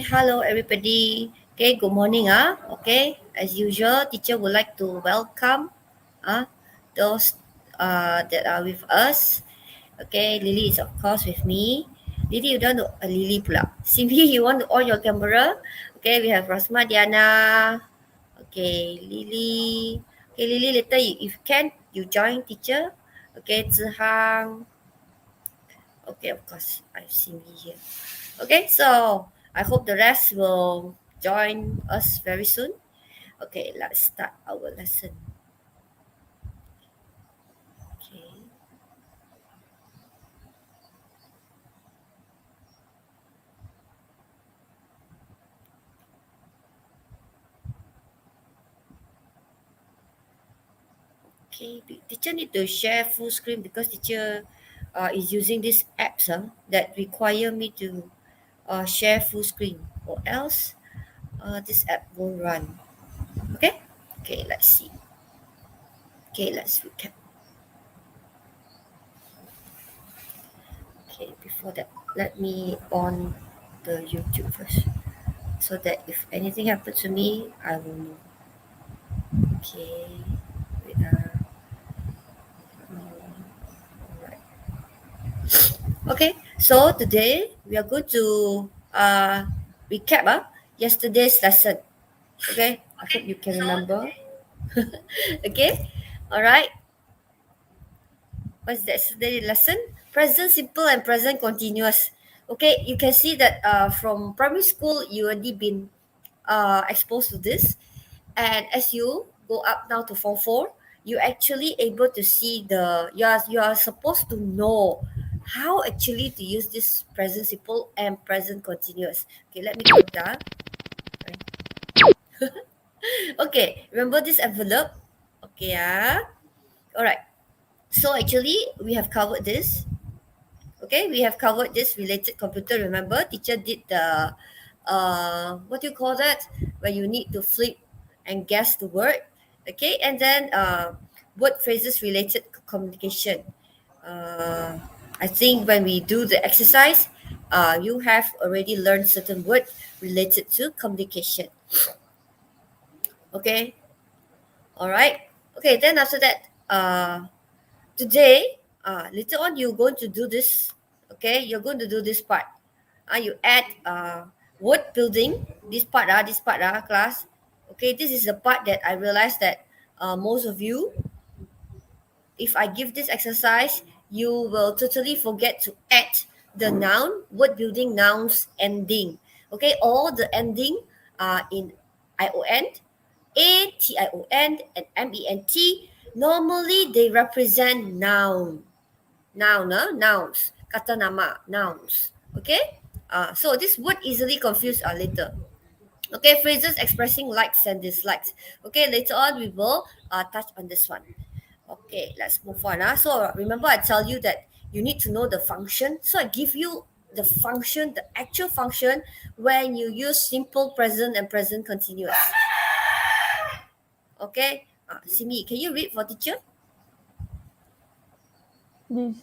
hello everybody. Okay, good morning. Okay, as usual, teacher would like to welcome those that are with us. Okay, Lily is of course with me. Lily, you don't know Lily pula. Simi, you want to on your camera? Okay, we have Rosma, Diana. Okay, Lily. Okay, Lily, later if you can, you join teacher. Okay, Zihang. Okay, of course, I've seen me here. Okay, so I hope the rest will join us very soon. Okay, let's start our lesson. Okay. Okay, teacher need to share full screen because teacher is using this apps that require me to share full screen, or else this app won't run. Okay, okay, let's see. Okay, let's recap. Okay, before that, let me on the YouTube first, so that if anything happens to me, I will know. Okay, wait. Alright. Okay, so today we are going to recap yesterday's lesson. Okay, I hope you can remember. Okay, all right. What's yesterday's lesson? Present simple and present continuous. Okay, you can see that from primary school you already been exposed to this, and as you go up now to form 4, you actually able to see you are supposed to know how actually to use this present simple and present continuous. Okay, let me go down. Okay, remember this envelope? Okay, all right. So actually we have covered this. Okay, we have covered this related computer. Remember, teacher did the what do you call that? Where you need to flip and guess the word. Okay, and then word phrases related communication. Uh, I think when we do the exercise, you have already learned certain words related to communication. Okay, all right. Okay, then after that, today, later on, you're going to do this. Okay, you're going to do this part. You add word building. This part, class. Okay, this is the part that I realized that most of you, if I give this exercise, you will totally forget to add the noun, word building nouns ending. Okay, all the ending in ION, ATION, and MENT. Normally, they represent nouns. Kata nama, nouns. Okay? So this word easily confused later. Okay, phrases expressing likes and dislikes. Okay, later on we will touch on this one. Okay, let's move on. So remember I tell you that you need to know the function. So I give you the function, the actual function when you use simple present and present continuous. Okay, Simi, can you read for teacher? This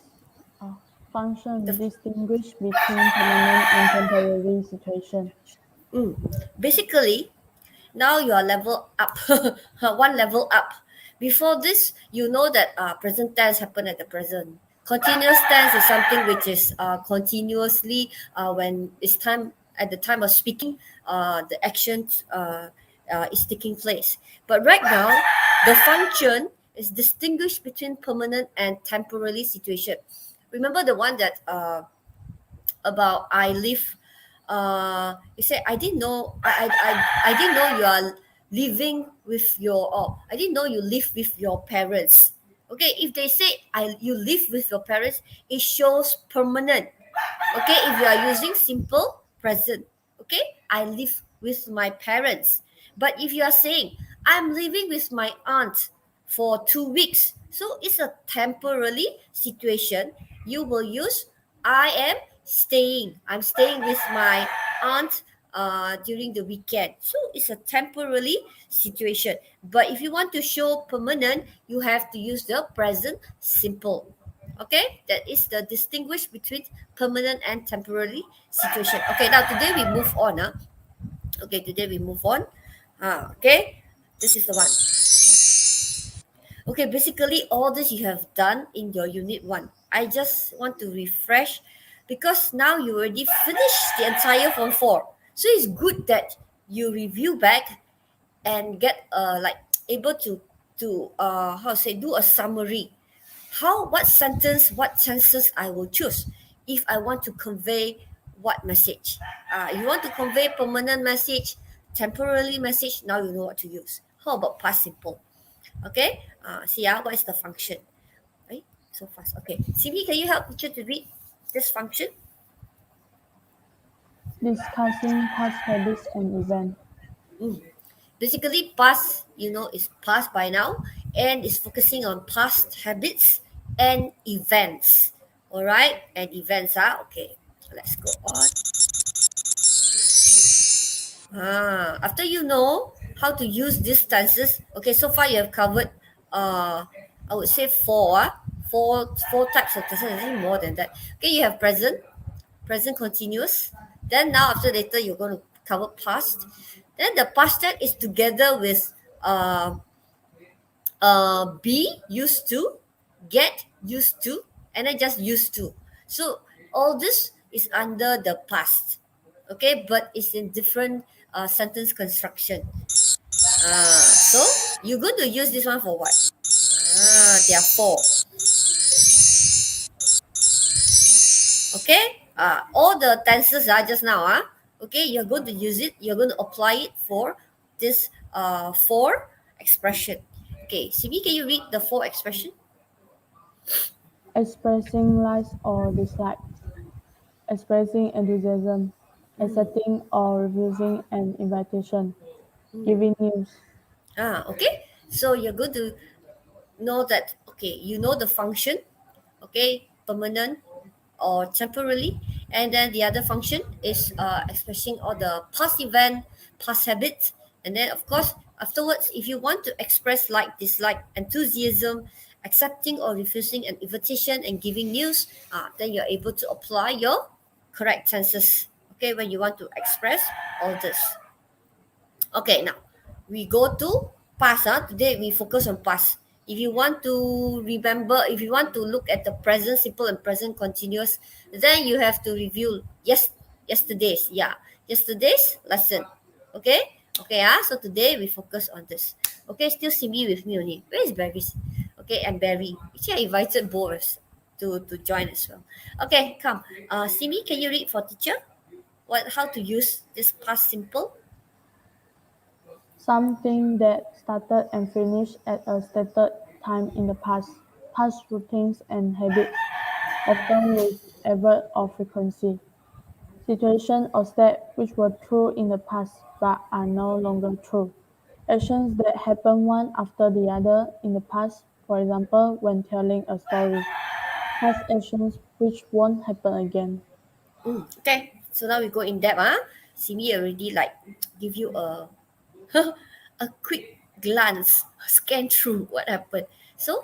function distinguish between permanent and temporary situation. Basically, now you are level up, one level up. Before this, you know that present tense happen at the present. Continuous tense is something which is continuously when it's time at the time of speaking, the action is taking place. But right now, the function is distinguished between permanent and temporary situation. Remember the one that about I live you say I didn't know I didn't know you are living with your I didn't know you live with your parents. Okay, if they say you live with your parents, it shows permanent. Okay, if you are using simple present, okay, I live with my parents. But if you are saying I'm living with my aunt for 2 weeks, so it's a temporary situation, you will use I am staying. I'm staying with my aunt during the weekend. So it's a temporary situation. But if you want to show permanent, you have to use the present simple. Okay, that is the distinguish between permanent and temporary situation. Okay, now today we move on. Okay, today we move on. Okay, this is the one. Okay, basically all this you have done in your unit 1. I just want to refresh because now you already finished the entire form 4. So it's good that you review back and get like able to how to say do a summary. What sentence, what tenses I will choose if I want to convey what message. You want to convey permanent message, temporary message, now you know what to use. How about past simple? Okay, see what is the function? Right, so fast. Okay, CB, can you help teacher to read this function? Discussing past habits and events. Mm. Basically, past, is past by now and is focusing on past habits and events. All right, and events are okay. Let's go on. After you know how to use these tenses, okay, so far you have covered, I would say four types of tenses, I think more than that. Okay, you have present continuous. Then now after later you're going to cover past. Then the past tense is together with be used to, get used to, and then just used to. So all this is under the past. Okay, but it's in different sentence construction. So you're going to use this one for what? There are four. Okay, all the tenses are just now. Okay, you're going to use it. You're going to apply it for this four expression. Okay, CB, can you read the four expression? Expressing likes or dislikes. Expressing enthusiasm. Accepting or refusing an invitation. Giving news. Okay. So you're going to know that, okay, you know the function, okay, permanent or temporarily, and then the other function is expressing all the past event, past habits, and then of course afterwards, if you want to express like, dislike, enthusiasm, accepting or refusing an invitation, and giving news, then you're able to apply your correct tenses. Okay, when you want to express all this. Okay, now we go to past. Today we focus on past. If you want to remember, if you want to look at the present simple and present continuous, then you have to review yesterday's. Yeah, yesterday's lesson. Okay, okay. So today we focus on this. Okay, still Simi with me only. Where is Barry? Okay, and Barry. Actually, I invited both to join as well. Okay, come. Simi, can you read for teacher? How to use this past simple? Something that started and finished at a stated time in the past. Past routines and habits, often with effort or frequency. Situations or steps which were true in the past but are no longer true. Actions that happen one after the other in the past, for example, when telling a story. Past actions which won't happen again. Okay, so now we go in depth. Simi already like give you a a quick glance, scan through what happened. So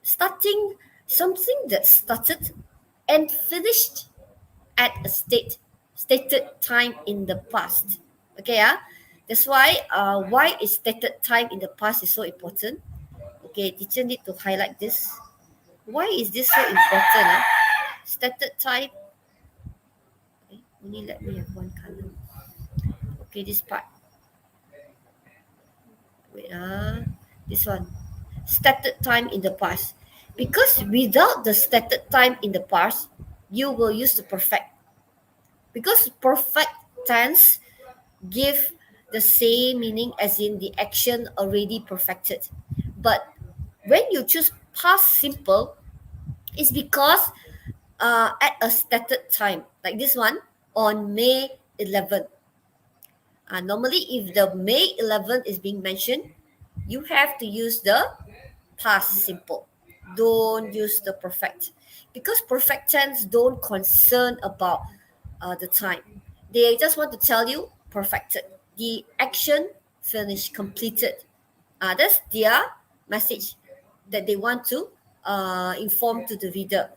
starting something that started and finished at a stated time in the past. Okay, that's why is stated time in the past is so important. Okay, teacher need to highlight this. Why is this so important? Stated time. Okay, only let me have one color. Okay, this part. Wait, this one. Stated time in the past. Because without the stated time in the past, you will use the perfect. Because perfect tense give the same meaning as in the action already perfected. But when you choose past simple, it's because at a stated time, like this one, on May 11th. Normally, if the May 11th is being mentioned, you have to use the past simple. Don't use the perfect. Because perfect tense don't concern about the time. They just want to tell you perfected. The action finished, completed. That's their message that they want to inform to the reader.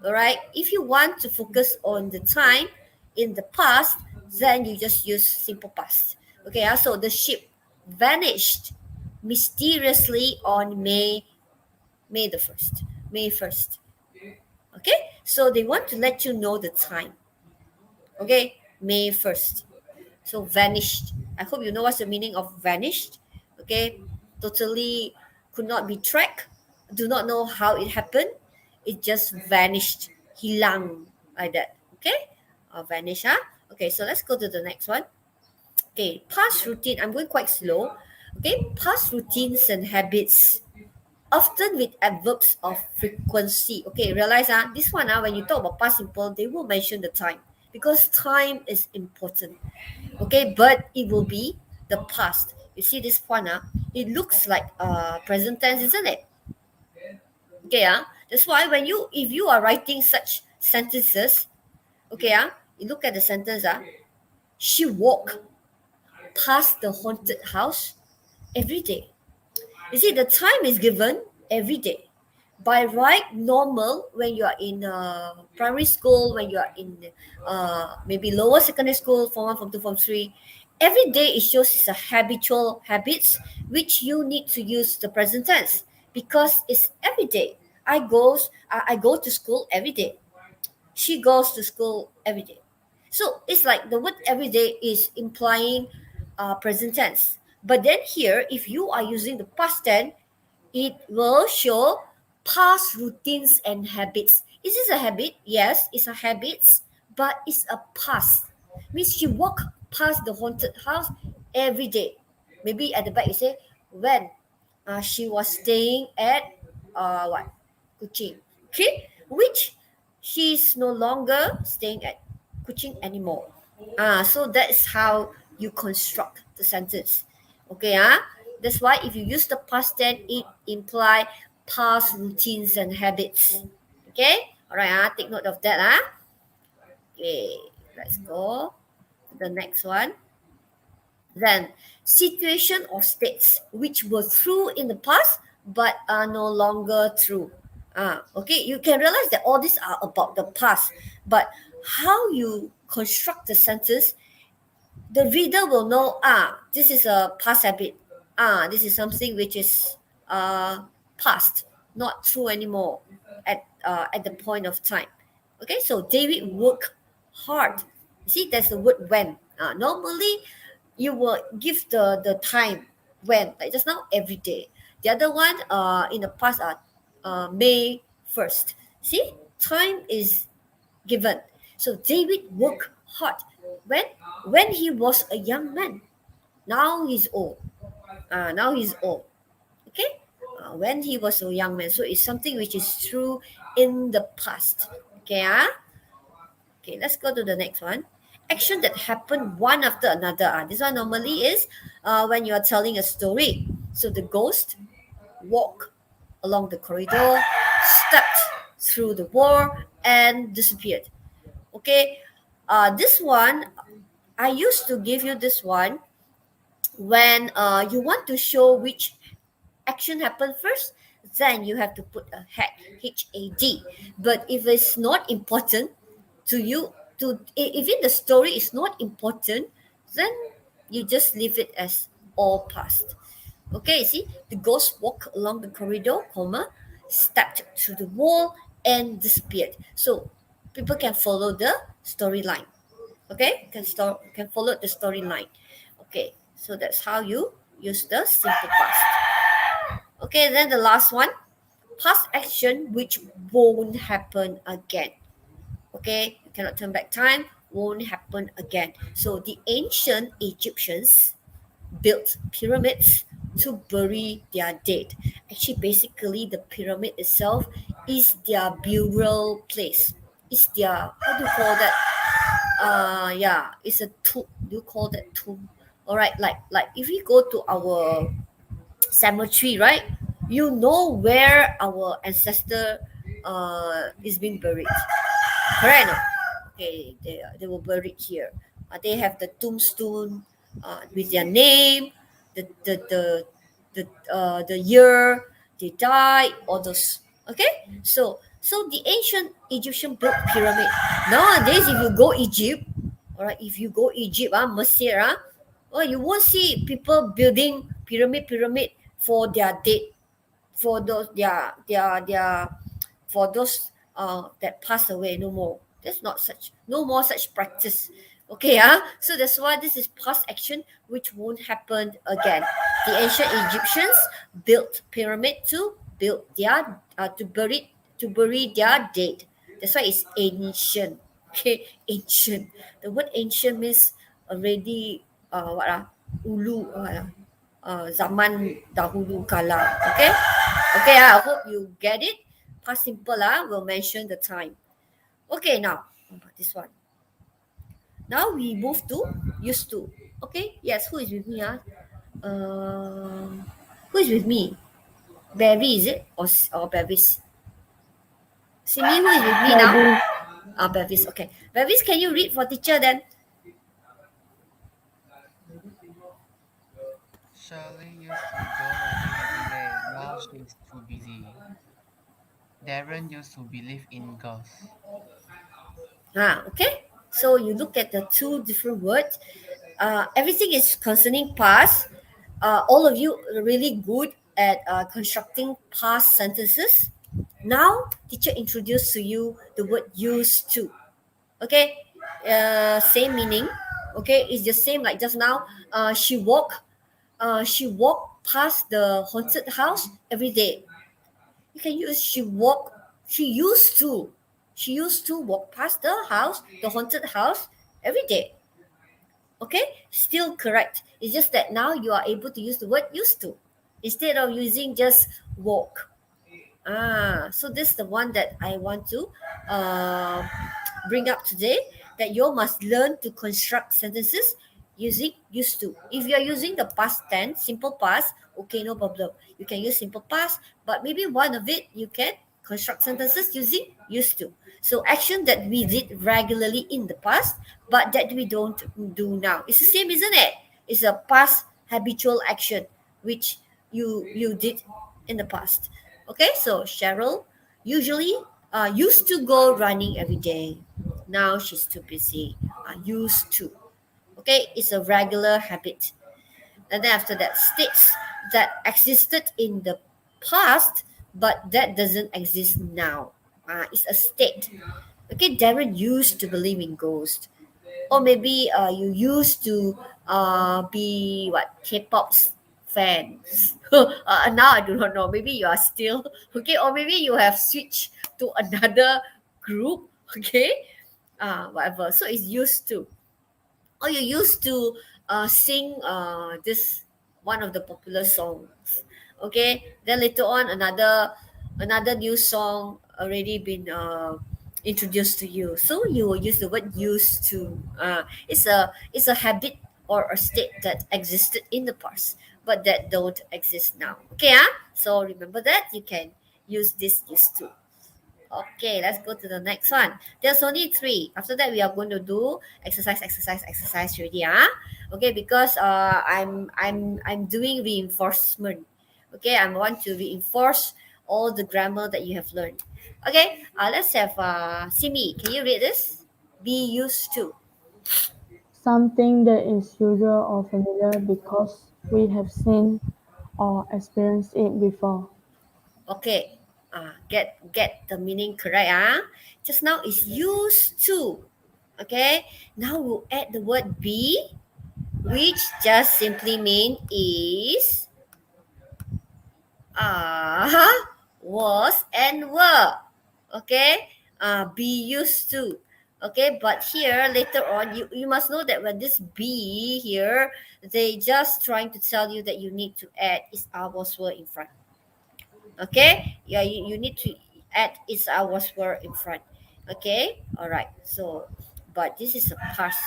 All right. If you want to focus on the time in the past, then you just use simple past. Okay, so the ship vanished mysteriously on May the 1st. May 1st. Okay, so they want to let you know the time. Okay, May 1st. So vanished. I hope you know what's the meaning of vanished. Okay, totally could not be tracked. Do not know how it happened. It just vanished. Hilang like that. Okay, vanish. Huh? Okay, so let's go to the next one. Okay, past routine. I'm going quite slow. Okay, past routines and habits, often with adverbs of frequency. Okay, realize this one when you talk about past simple, they will mention the time because time is important. Okay, but it will be the past. You see this one, it looks like present tense, isn't it? Okay, that's why when you if you are writing such sentences, okay, you look at the sentence, she walked past the haunted house every day. You see, the time is given every day. By right, normal when you are in primary school, when you are in maybe lower secondary school, form 1, form 2, form 3, every day it shows it's a habitual habits which you need to use the present tense because it's every day. I go to school every day. She goes to school every day. So it's like the word every day is implying present tense. But then here, if you are using the past tense, it will show past routines and habits. Is this a habit? Yes, it's a habit, but it's a past. Means she walk past the haunted house every day. Maybe at the back you say when she was staying at what Kuching. Okay, which she's no longer staying at Kuching anymore. So that is how you construct the sentence. Okay, that's why if you use the past tense, it imply past routines and habits. Okay, all right, take note of that. Okay, let's go to the next one. Then, situation or states which were true in the past but are no longer true. Okay, you can realize that all these are about the past, but how you construct the sentence, the reader will know, this is a past habit. This is something which is past, not true anymore at the point of time. Okay, so David worked hard. See, there's the word when. Normally, you will give the time when, like just now, every day. The other one, in the past, May 1st. See, time is given. So David worked hard when when he was a young man. Now he's old. Now he's old. Okay. When he was a young man. So it's something which is true in the past. Okay. Okay. Let's go to the next one. Action that happened one after another. This one normally is when you are telling a story. So the ghost walked along the corridor, stepped through the wall, and disappeared. Okay, this one I used to give you this one when you want to show which action happened first, then you have to put a had, HAD. But if it's not important to you, even the story is not important, then you just leave it as all past. Okay, see, the ghost walked along the corridor, stepped through the wall and disappeared. So people can follow the storyline. Okay, can follow the storyline. Okay, so that's how you use the simple past. Okay, then the last one, past action which won't happen again. Okay, you cannot turn back time, won't happen again. So the ancient Egyptians built pyramids to bury their dead. Actually, basically, the pyramid itself is their burial place. It's their, how do you call that? Yeah, it's a tomb. Do you call that tomb? All right, like if we go to our cemetery, right? You know where our ancestor is being buried. Correct or not? Okay, they were buried here. They have the tombstone with their name, the year they died, all those. Okay, so the ancient Egyptian built pyramid. Nowadays, if you go Egypt, All right, if you go Egypt, Mesir, oh, you won't see people building pyramid for their dead, for those their for those that pass away. No more. There's not such, no more such practice. Okay, so that's why this is past action which won't happen again. The ancient Egyptians built pyramid to build their to bury their dead. That's why it's ancient. Okay, ancient. The word ancient means already what ulu zaman dahulu kala. Okay, okay. I hope you get it. Past simple will mention the time. Okay, now this one. Now we move to used to. Okay, yes. Who is with me? Who is with me? Bevi, is it or Bevis? Simi, who is with me now? Baby, Bevis. Okay, Bevis, can you read for teacher then? Shirley used to go running every day. Now she's too busy. Darren used to believe in ghosts. Okay. So you look at the two different words. Everything is concerning past. All of you are really good at constructing past sentences. Now, teacher introduced to you the word used to. Okay, same meaning. Okay, it's the same like just now. She walked past the haunted house every day. You can use she walk. She used to. She used to walk past the house, the haunted house, every day. Okay, still correct. It's just that now you are able to use the word used to instead of using just walk. So this is the one that I want to uh, bring up today, that you must learn to construct sentences using used to. If you are using the past tense, simple past, okay, no problem. You can use simple past, but maybe one of it you can construct sentences using used to. So action that we did regularly in the past, but that we don't do now. It's the same, isn't it? It's a past habitual action which you did in the past. Okay, so Cheryl usually used to go running every day. Now she's too busy. Used to. Okay, it's a regular habit. And then after that, states that existed in the past, but that doesn't exist now. It's a state. Okay, Darren used to believe in ghosts. Or maybe you used to be what K-pop fans. Now I do not know. Maybe you are still okay, or maybe you have switched to another group. Okay, whatever. So it's used to. Or you used to sing this one of the popular songs. Okay, then later on another new song already been introduced to you, so you will use the word used to. It's a habit or a state that existed in the past but that don't exist now. Okay, so remember that you can use this used to. Okay, let's go to the next one. There's only three. After that, we are going to do exercise already. Okay, because I'm doing reinforcement. Okay, I want to reinforce all the grammar that you have learned. Okay, let's have Simi. Can you read this? Be used to. something that is usual or familiar because we have seen or experienced it before. Okay, get the meaning correct. Just now is used to. Okay, now we'll add the word be, which just simply mean is, was, and were. Okay, be used to. Okay, but here later on, you must know that when this be here, they just trying to tell you that you need to add is, was, were in front. Okay, yeah, you need to add is, was, were in front. Okay, all right. So, but this is a past.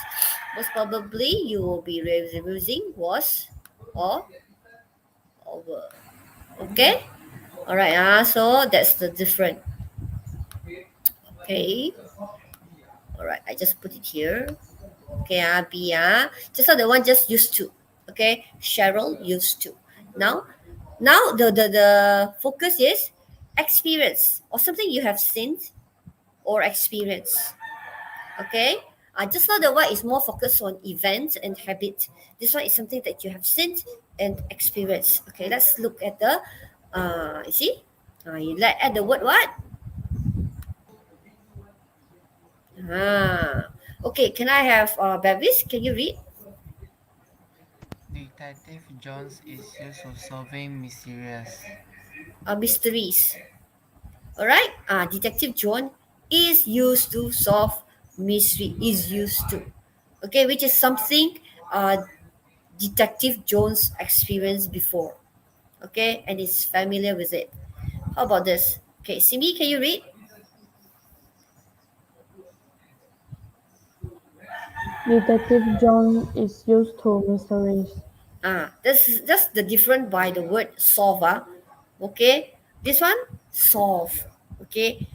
Most probably you will be using was or over. Okay, all right. So that's the different. Okay, all right. I just put it here. Okay, be just so the one just used to. Okay, Cheryl used to. Now the focus is experience or something you have seen or experience. Okay, Just now the one is more focused on events and habits. This one is something that you have seen and experienced. Okay, let's look at the, you see, you let add the word what? Okay, can I have Bevis? Can you read? Detective Jones is used to solving mysteries. Mysteries. All right. Detective John is used to solve mystery. Is used to. Okay, which is something uh, Detective Jones experienced before. Okay, and is familiar with it. How about this? Okay, Simi, can you read? Detective John is used to mysteries. This is just the different by the word solve. Okay, this one solve. Okay,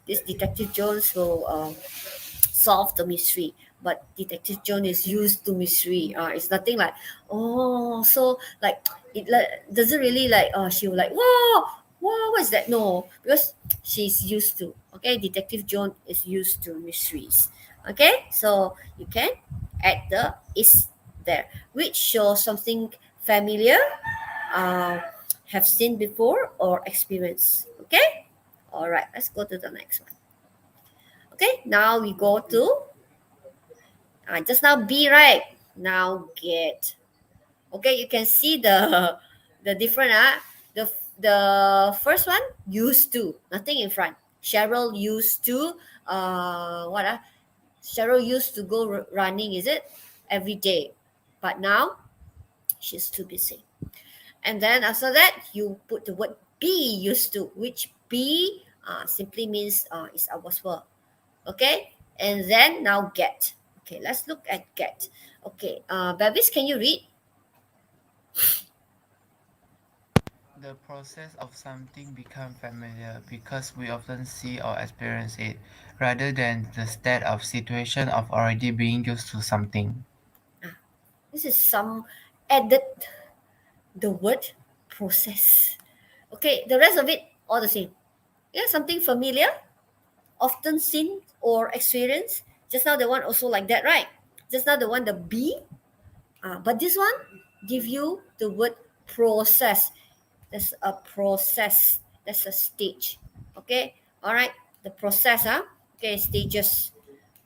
this Detective Jones will solve the mystery. But Detective Jones is used to mystery. It's nothing like, oh, so like it like doesn't really like she will like, whoa, whoa, what's that? No, because she's used to. Okay, Detective Jones is used to mysteries. Okay, so you can add the is there, which shows something familiar, uh, have seen before or experienced. Okay, all right, let's go to the next one. Okay, now we go to just now B, right? Now get. Okay, you can see the the different the first one used to, nothing in front. Cheryl used to what Cheryl used to go running, is it? Every day. But now she's too busy. And then after that, you put the word be used to, which be simply means is our verb. Okay, and then now get. Okay, let's look at get. Okay, Bevis, can you read? The process of something become familiar because we often see or experience it, rather than the state of situation of already being used to something. Ah, this is some added the word process. Okay, the rest of it all the same. Yeah, something familiar, often seen or experienced. Just now the one also like that, right? Just now the one the be, but this one give you the word process. That's a process. That's a stage. Okay. All right. The process. Okay. Stages.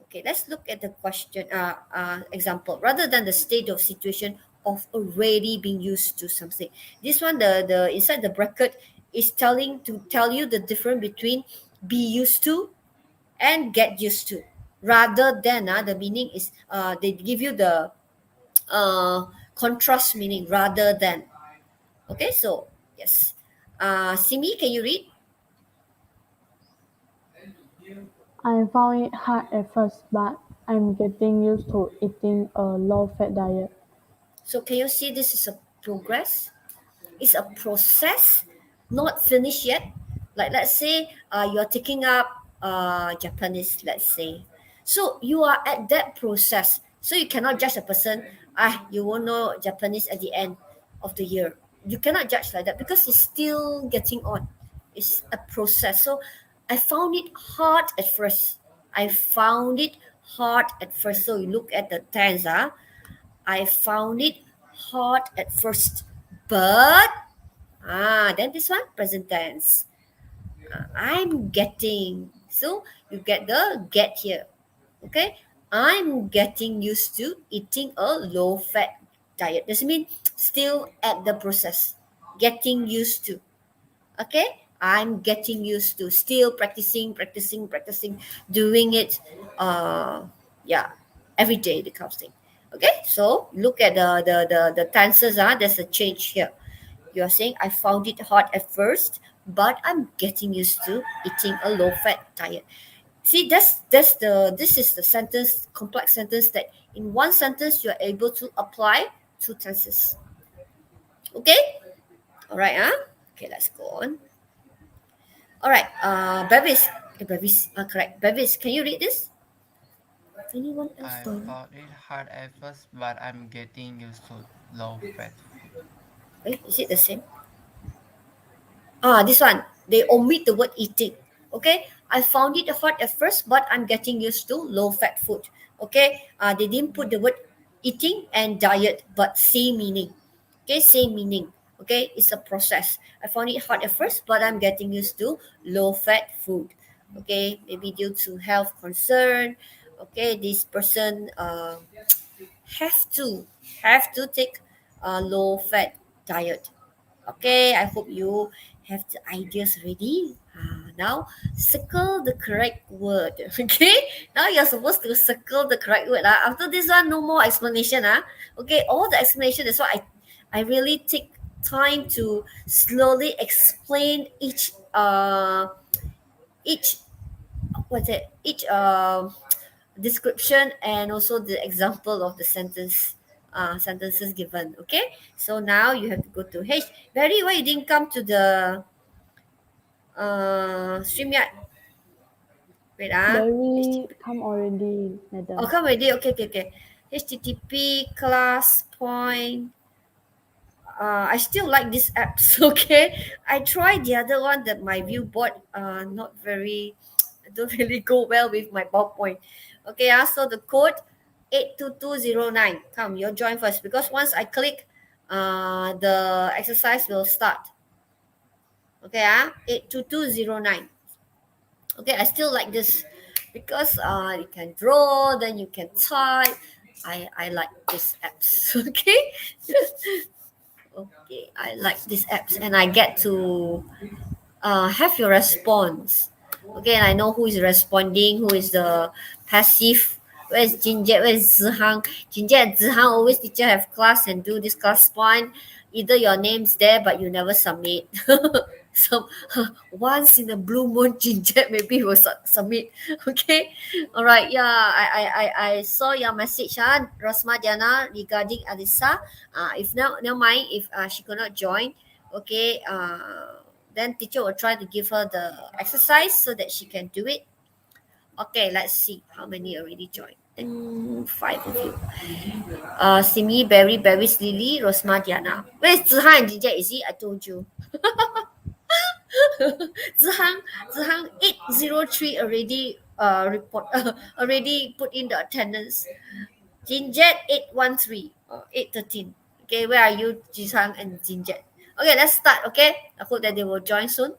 Okay. Let's look at the question. Example. Rather than the state of situation of already being used to something. This one, the inside the bracket is telling to tell you the difference between be used to and get used to. Rather than the meaning is they give you the uh, contrast meaning rather than. Okay, so yes. Simi, can you read? I found it hard at first, but I'm getting used to eating a low-fat diet. So can you see this is a progress? It's a process, not finished yet. Like let's say you're taking up Japanese, let's say. So you are at that process. So you cannot judge a person, you won't know Japanese at the end of the year. You cannot judge like that because it's still getting on. It's a process. So I found it hard at first. I found it hard at first. So you look at the tense, I found it hard at first, but then this one present tense. I'm getting. So you get the get here. Okay, I'm getting used to eating a low fat diet. Doesn't mean still at the process. Getting used to. Okay, I'm getting used to still practicing, doing it. Yeah, every day the kind of thing. Okay, so look at the tenses. There's a change here. You are saying I found it hard at first, but I'm getting used to eating a low fat diet. See, that's the this is the sentence, complex sentence that in one sentence you are able to apply two tenses. Okay, all right, okay, let's go on. All right, Bevis, correct. Bevis, can you read this? Anyone else I don't? found it hard at first, but I'm getting used to low fat food. Is it the same? This one, they omit the word eating. Okay, I found it hot at first, but I'm getting used to low-fat food. Okay, they didn't put the word eating and diet, but same meaning. Okay, same meaning. Okay, it's a process. I found it hard at first, but I'm getting used to low-fat food. Okay, maybe due to health concern. Okay, this person have to have to take a low-fat diet. Okay, I hope you have the ideas ready. Now, circle the correct word. Okay, now you're supposed to circle the correct word. After this one, no more explanation. Okay, all the explanation. That's why I really take time to slowly explain each what's it each description and also the example of the sentences given. Okay, so now you have to go to H. Barry, why you didn't come to the StreamYard? Wait, Barry, HTTP. come already, Oh, madam. come already. Okay, okay, okay. HTTP class point. I still like this apps. Okay, I tried the other one that my viewboard not very don't really go well with my PowerPoint. Okay, so the code 82209. Come, you join first because once I click, the exercise will start. Okay, 82209. Okay, I still like this because you can draw, then you can type. I like this apps. Okay, okay, I like these apps, and I get to have your response. Okay, and I know who is responding, who is the passive. Where is Jinjet? Where is Zihang? Jinjet and Zihang always teacher have class and do this class point. Either your name's there but you never submit. So once in a blue moon, Jinjet maybe will submit. Okay, all right. Yeah, I saw your message, Rosma Diana regarding Alisa. If now, never mind if she could not join. Okay. Then teacher will try to give her the exercise so that she can do it. Okay, let's see how many already joined. Five of you. Simi, Barry, Barry's Lily, Rosma, Diana. Where's Zihan and Jinja? Is he? I told you. Zihang, Zihang 803 already report already put in the attendance. Jinjet 813 813. Okay, where are you, Jisang and Jinjet? Okay, let's start. Okay, I hope that they will join soon.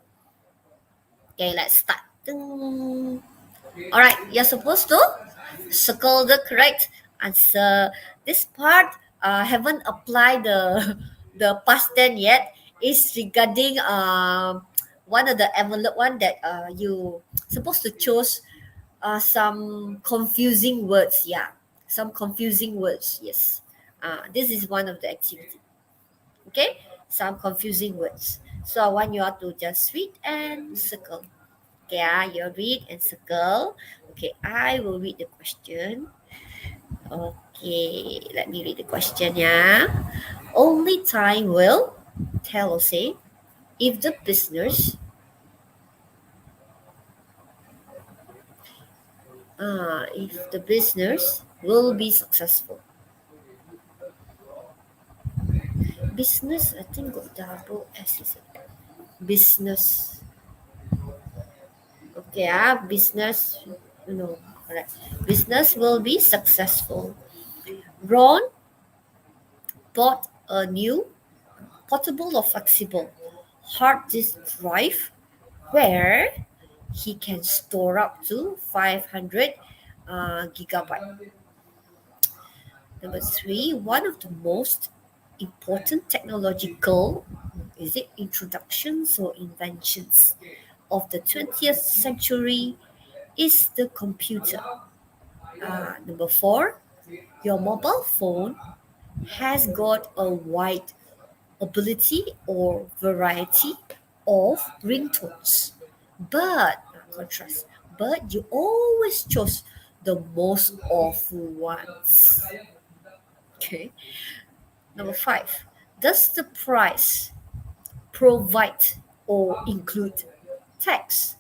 Okay, let's start. Ding. All right, you're supposed to circle the correct answer. This part haven't applied the the past tense yet. It's regarding one of the envelope one that you supposed to choose some confusing words. Yeah, some confusing words. Yes, this is one of the activity. Okay, some confusing words. So I want you all to just read and circle. Okay, you read and circle. Okay, I will read the question. Okay, let me read the question. Yeah, only time will tell or say if the business will be successful. Business, I think got double S is it? Business. Okay, business. No, correct. Business will be successful. Ron bought a new portable or flexible hard disk drive where he can store up to 500 gigabyte. Number three, one of the most important technological is it introductions or inventions of the 20th century is the computer. Number four, your mobile phone has got a wide ability or variety of ringtones. But, contrast, but you always chose the most awful ones. Okay. Number five, does the price provide or include tax?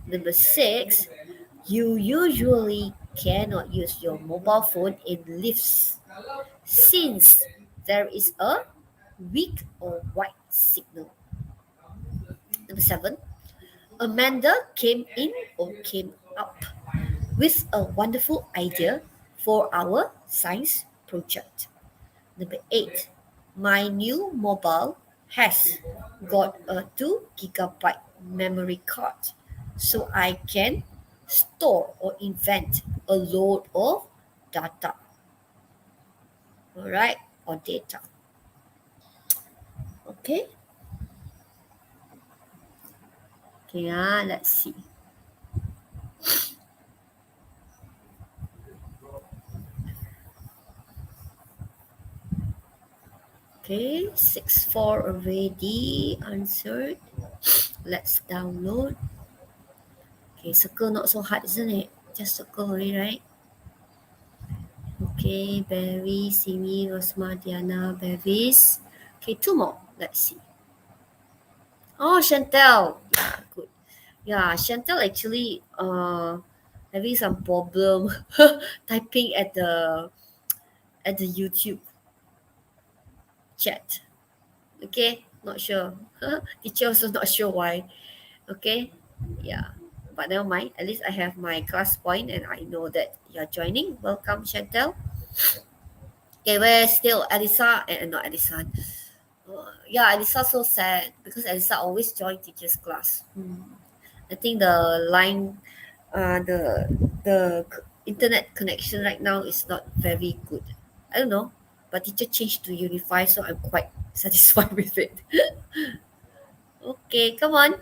Number six, you usually cannot use your mobile phone in lifts since there is a weak or white signal. Number seven, Amanda came in or came up with a wonderful idea for our science project. Number 8. My new mobile has got a 2 GB memory card, so I can store or invent a load of data. Alright, or data. Okay, okay, let's see. Okay, 6-4 already answered. Let's download. Okay, circle not so hard, isn't it? Just circle only, right? Okay, Barry, Simi, Rosma, Diana, Bevis. Okay, 2 more. Let's see. Oh, Chantel. Yeah, good. Yeah, Chantel actually having some problem typing at the YouTube chat. Okay, not sure. Teacher also not sure why. Okay, yeah. But never mind. At least I have my class point and I know that you're joining. Welcome, Chantel. Okay, we're still Elisa and not Elisa. Yeah, Elisa so sad because Elisa always join teacher's class. I think the line, the internet connection right now is not very good. I don't know, but teacher changed to Unify, so I'm quite satisfied with it. Okay, come on.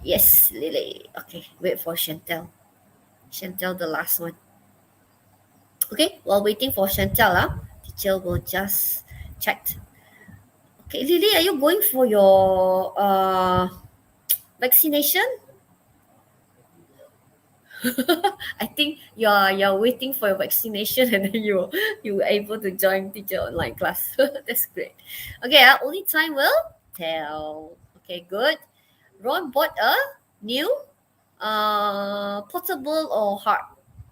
Yes, Lily. Okay, wait for Chantel. Chantel, the last one. Okay, while waiting for Chantel, teacher will just check. Okay, Lily, are you going for your vaccination? I think you're waiting for your vaccination and then you were able to join teacher online class. That's great. Okay, only time will tell. Okay, good. Ron bought a new portable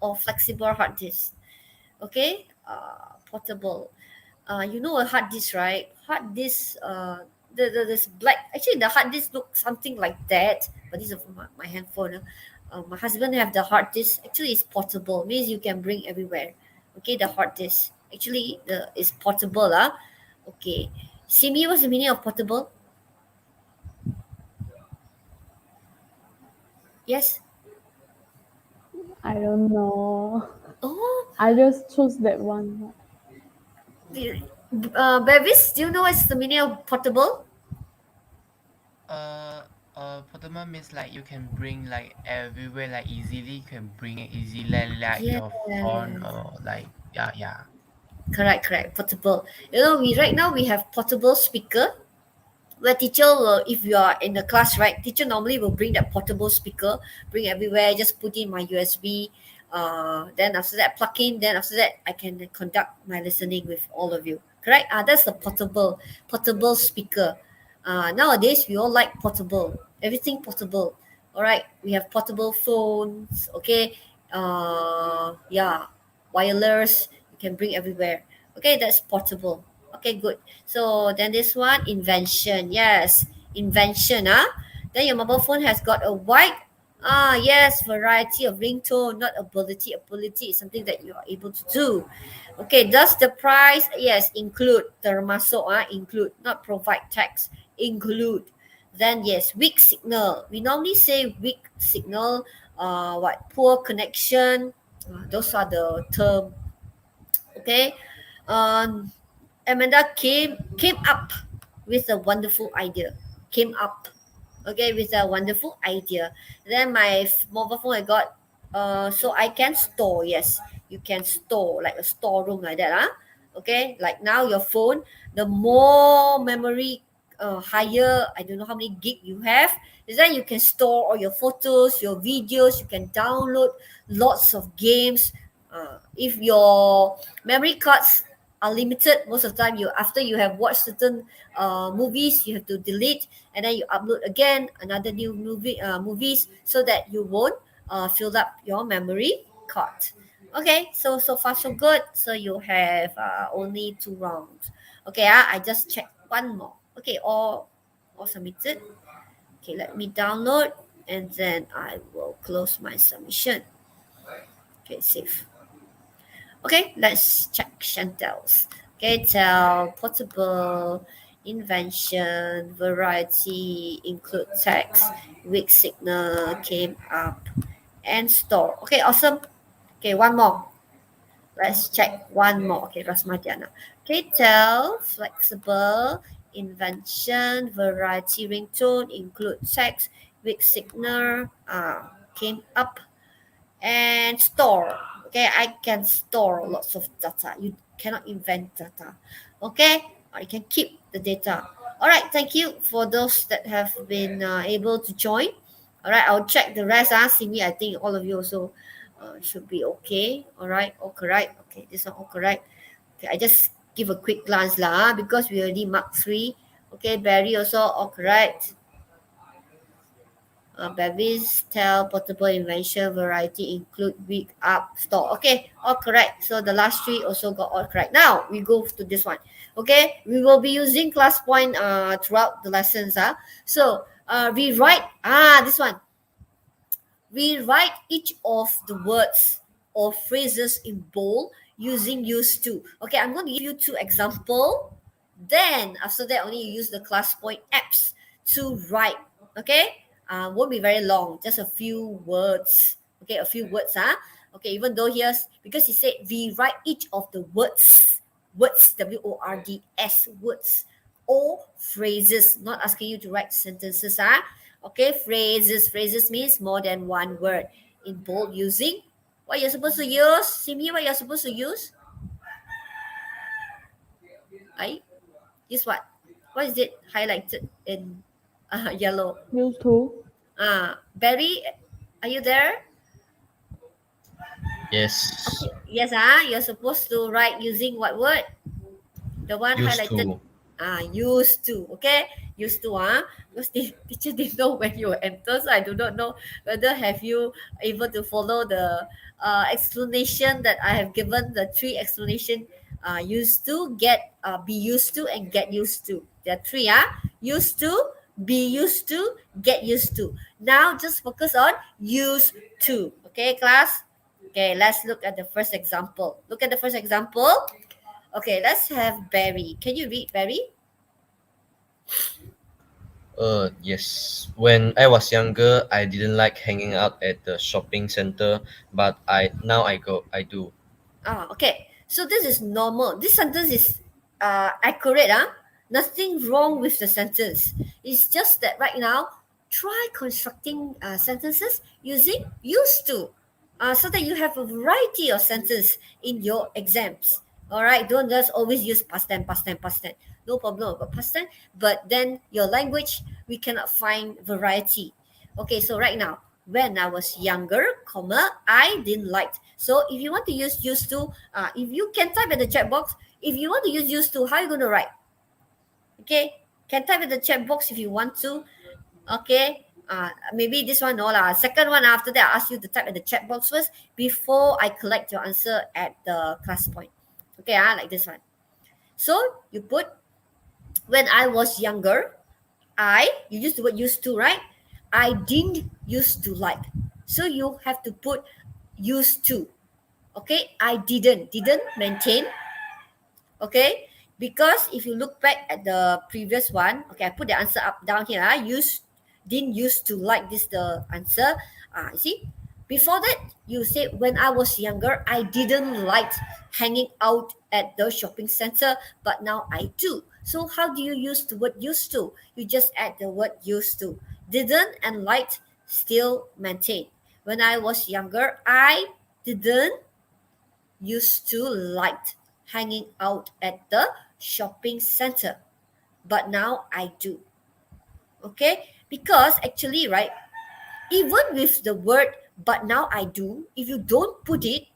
or flexible hard disk. Okay, portable. You know a hard disk, right? Hard disk. This black. Actually, the hard disk looks something like that. But this is from my handphone. My husband have the hard disk. Actually, it's portable. Means you can bring everywhere. Okay, the hard disk. Actually, the is portable. Okay. Simi, what's the meaning of portable? Yes. I don't know. Oh, I just choose that one. Bevis, do you know what's the meaning of portable? Uh, Percuma means like you can bring like everywhere, like easily. You can bring it easily, like Yes. your phone or like yeah. Correct. Portable. You know, we right now we have portable speaker where teacher will, if you are in the class, right, teacher normally will bring that portable speaker, bring everywhere, just put in my USB, then after that plug in, then after that I can conduct my listening with all of you. Correct? That's the portable speaker. Nowadays we all like portable, everything portable. All right, we have portable phones. Okay, yeah, wireless. You can bring everywhere. Okay, that's portable. Okay, good. So then this one, invention. Yes, invention. Then your mobile phone has got a wide, yes, variety of ringtone, not ability. Ability is something that you are able to do. Okay, does the price, yes, include, termasuk, include, not provide text, include. Then yes, weak signal. We normally say weak signal, poor connection. Those are the term. Okay. Um, Amanda came up with a wonderful idea. Came up, okay, with a wonderful idea. Then my mobile phone I got, so I can store. Yes, you can store like a storeroom like that. Okay, like now your phone, the more memory, higher. I don't know how many gig you have. Is that you can store all your photos, your videos. You can download lots of games. If your memory cards are limited, most of the time you after you have watched certain movies, you have to delete and then you upload again another new movies so that you won't fill up your memory card. Okay, so far so good. So you have only 2 rounds. Okay, I just checked one more. Okay, all submitted. Okay, let me download and then I will close my submission. Okay, save. Okay, let's check Chantel's. Okay, tell, portable, invention, variety, include text, weak signal, came up, and store. Okay, awesome. Okay, one more. Let's check one more. Okay, Rasmadiana. Okay, tell, flexible, invention, variety, ringtone, include text, weak signal, came up, and store. Okay, I can store lots of data. You cannot invent data. Okay, or you can keep the data. All right, thank you for those that have been able to join. All right, I'll check the rest. Simi, I think all of you also should be okay. All right, all correct. Okay, this one all correct. Okay, I just give a quick glance lah, because we already marked 3. Okay, Barry also all correct. Bevis, tell, portable, invention, variety, include, week, up, store. Okay, all correct. So the last 3 also got all correct. Now we go to this one. Okay, we will be using class point throughout the lessons. So we write this one. We write each of the words or phrases in bold using used to. Okay, I'm going to give you 2 example. Then after that, only you use the class point apps to write. Okay, won't be very long, just a few words. Okay, a few words. Okay, even though here's because he said we write each of the words, words, words, or phrases. Not asking you to write sentences. Okay, phrases means more than one word in bold using what you're supposed to use. Simi, what you're supposed to use? Use what? What is it highlighted in yellow? Used to. Barry, are you there? Yes. Okay. Yes, you're supposed to write using what word? The one Used highlighted. to. Used to. Okay, used to. Because the teacher didn't know when you enter, so I do not know whether have you able to follow the explanation that I have given, the 3 explanation. Used to, get, be used to, and get used to. There are 3. Used to, be used to, get used to. Now just focus on used to. Okay, class. Okay, let's look at the first example. Look at the first example. Okay, let's have Barry. Can you read, Barry? Yes. When I was younger, I didn't like hanging out at the shopping center, but I do. Okay. So this is normal. This sentence is accurate. Nothing wrong with the sentence. It's just that right now, try constructing sentences using used to, so that you have a variety of sentences in your exams. All right. Don't just always use past tense, past tense, past tense. No problem about past tense. But then your language, we cannot find variety. Okay. So right now, when I was younger, I didn't like. So if you want to use used to, if you can type in the chat box, if you want to use used to, how are you going to write? Okay, can type in the chat box if you want to. Okay, maybe this one, no lah. Second one, after that, I ask you to type in the chat box first before I collect your answer at the class point. Okay, like this one. So you put, when I was younger, you use the word used to, right? I didn't used to like. So you have to put used to. Okay, I didn't maintain. Okay, because if you look back at the previous one, okay, I put the answer up down here. Didn't used to like this, the answer. You see, before that you say, when I was younger, I didn't like hanging out at the shopping center, but now I do. So how do you use the word used to? You just add the word used to. Didn't and liked still maintain. When I was younger, I didn't used to like hanging out at the shopping center, but now I do. Okay, because actually, right, even with the word but now I do, if you don't put it,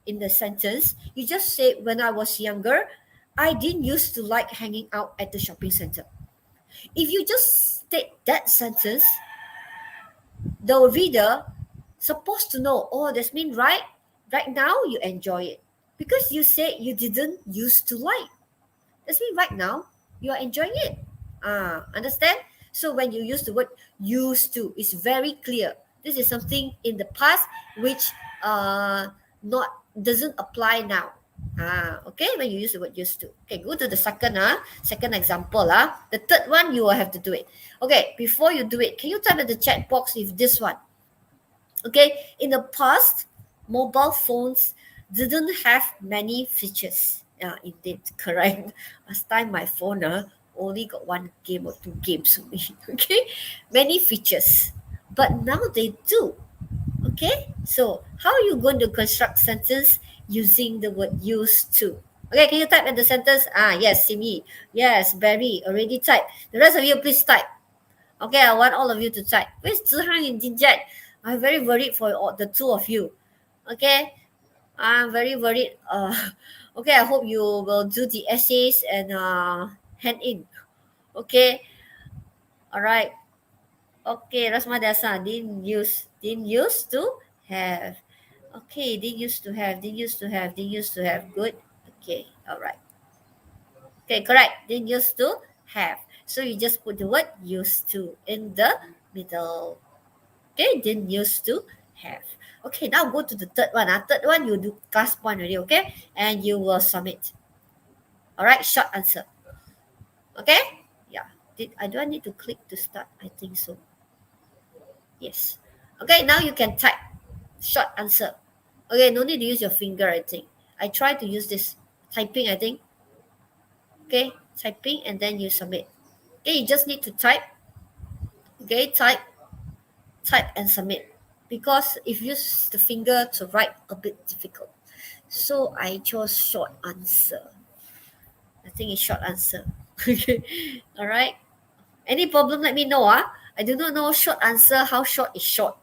in the sentence. You just say, when I was younger, I didn't used to like hanging out at the shopping center. If you just state that sentence, the reader supposed to know, oh, that's mean right now you enjoy it, because you say you didn't used to like. That's mean right now you are enjoying it. Understand? So when you use the word used to, it's very clear. This is something in the past which not doesn't apply now. Okay, when you use the word used to. Okay, go to the second example. The third one, you will have to do it. Okay, before you do it, can you type in the chat box if this one? Okay, in the past, mobile phones didn't have many features. Yeah, indeed, correct. Last time my phone only got one game or two games only. Okay, many features, but now they do. Okay, so how are you going to construct sentence using the word used to? Okay, can you type in the sentence? Yes, Simi. Yes, Barry, already type. The rest of you, please type. Okay, I want all of you to type. Where's Zihang and Jinjat? I'm very worried for the two of you. Okay, I'm very worried. Okay, I hope you will do the essays and hand in. Okay, all right. Okay, Rasma Dasa didn't use to have. Okay, didn't used to have. Good. Okay, all right. Okay, correct. Didn't used to have. So you just put the word used to in the middle. Okay, didn't used to have. Okay, now go to the third one. Third one, you do class point already, okay? And you will submit. All right, short answer. Okay? Yeah. Do I need to click to start? I think so. Yes. Okay, now you can type short answer. Okay, no need to use your finger, I think. I try to use this typing, I think. Okay, typing and then you submit. Okay, you just need to type. Okay, type and submit. Because if you use the finger to write, a bit difficult. So I chose short answer. I think it's short answer. Okay, all right. Any problem, let me know. I do not know short answer, how short is short.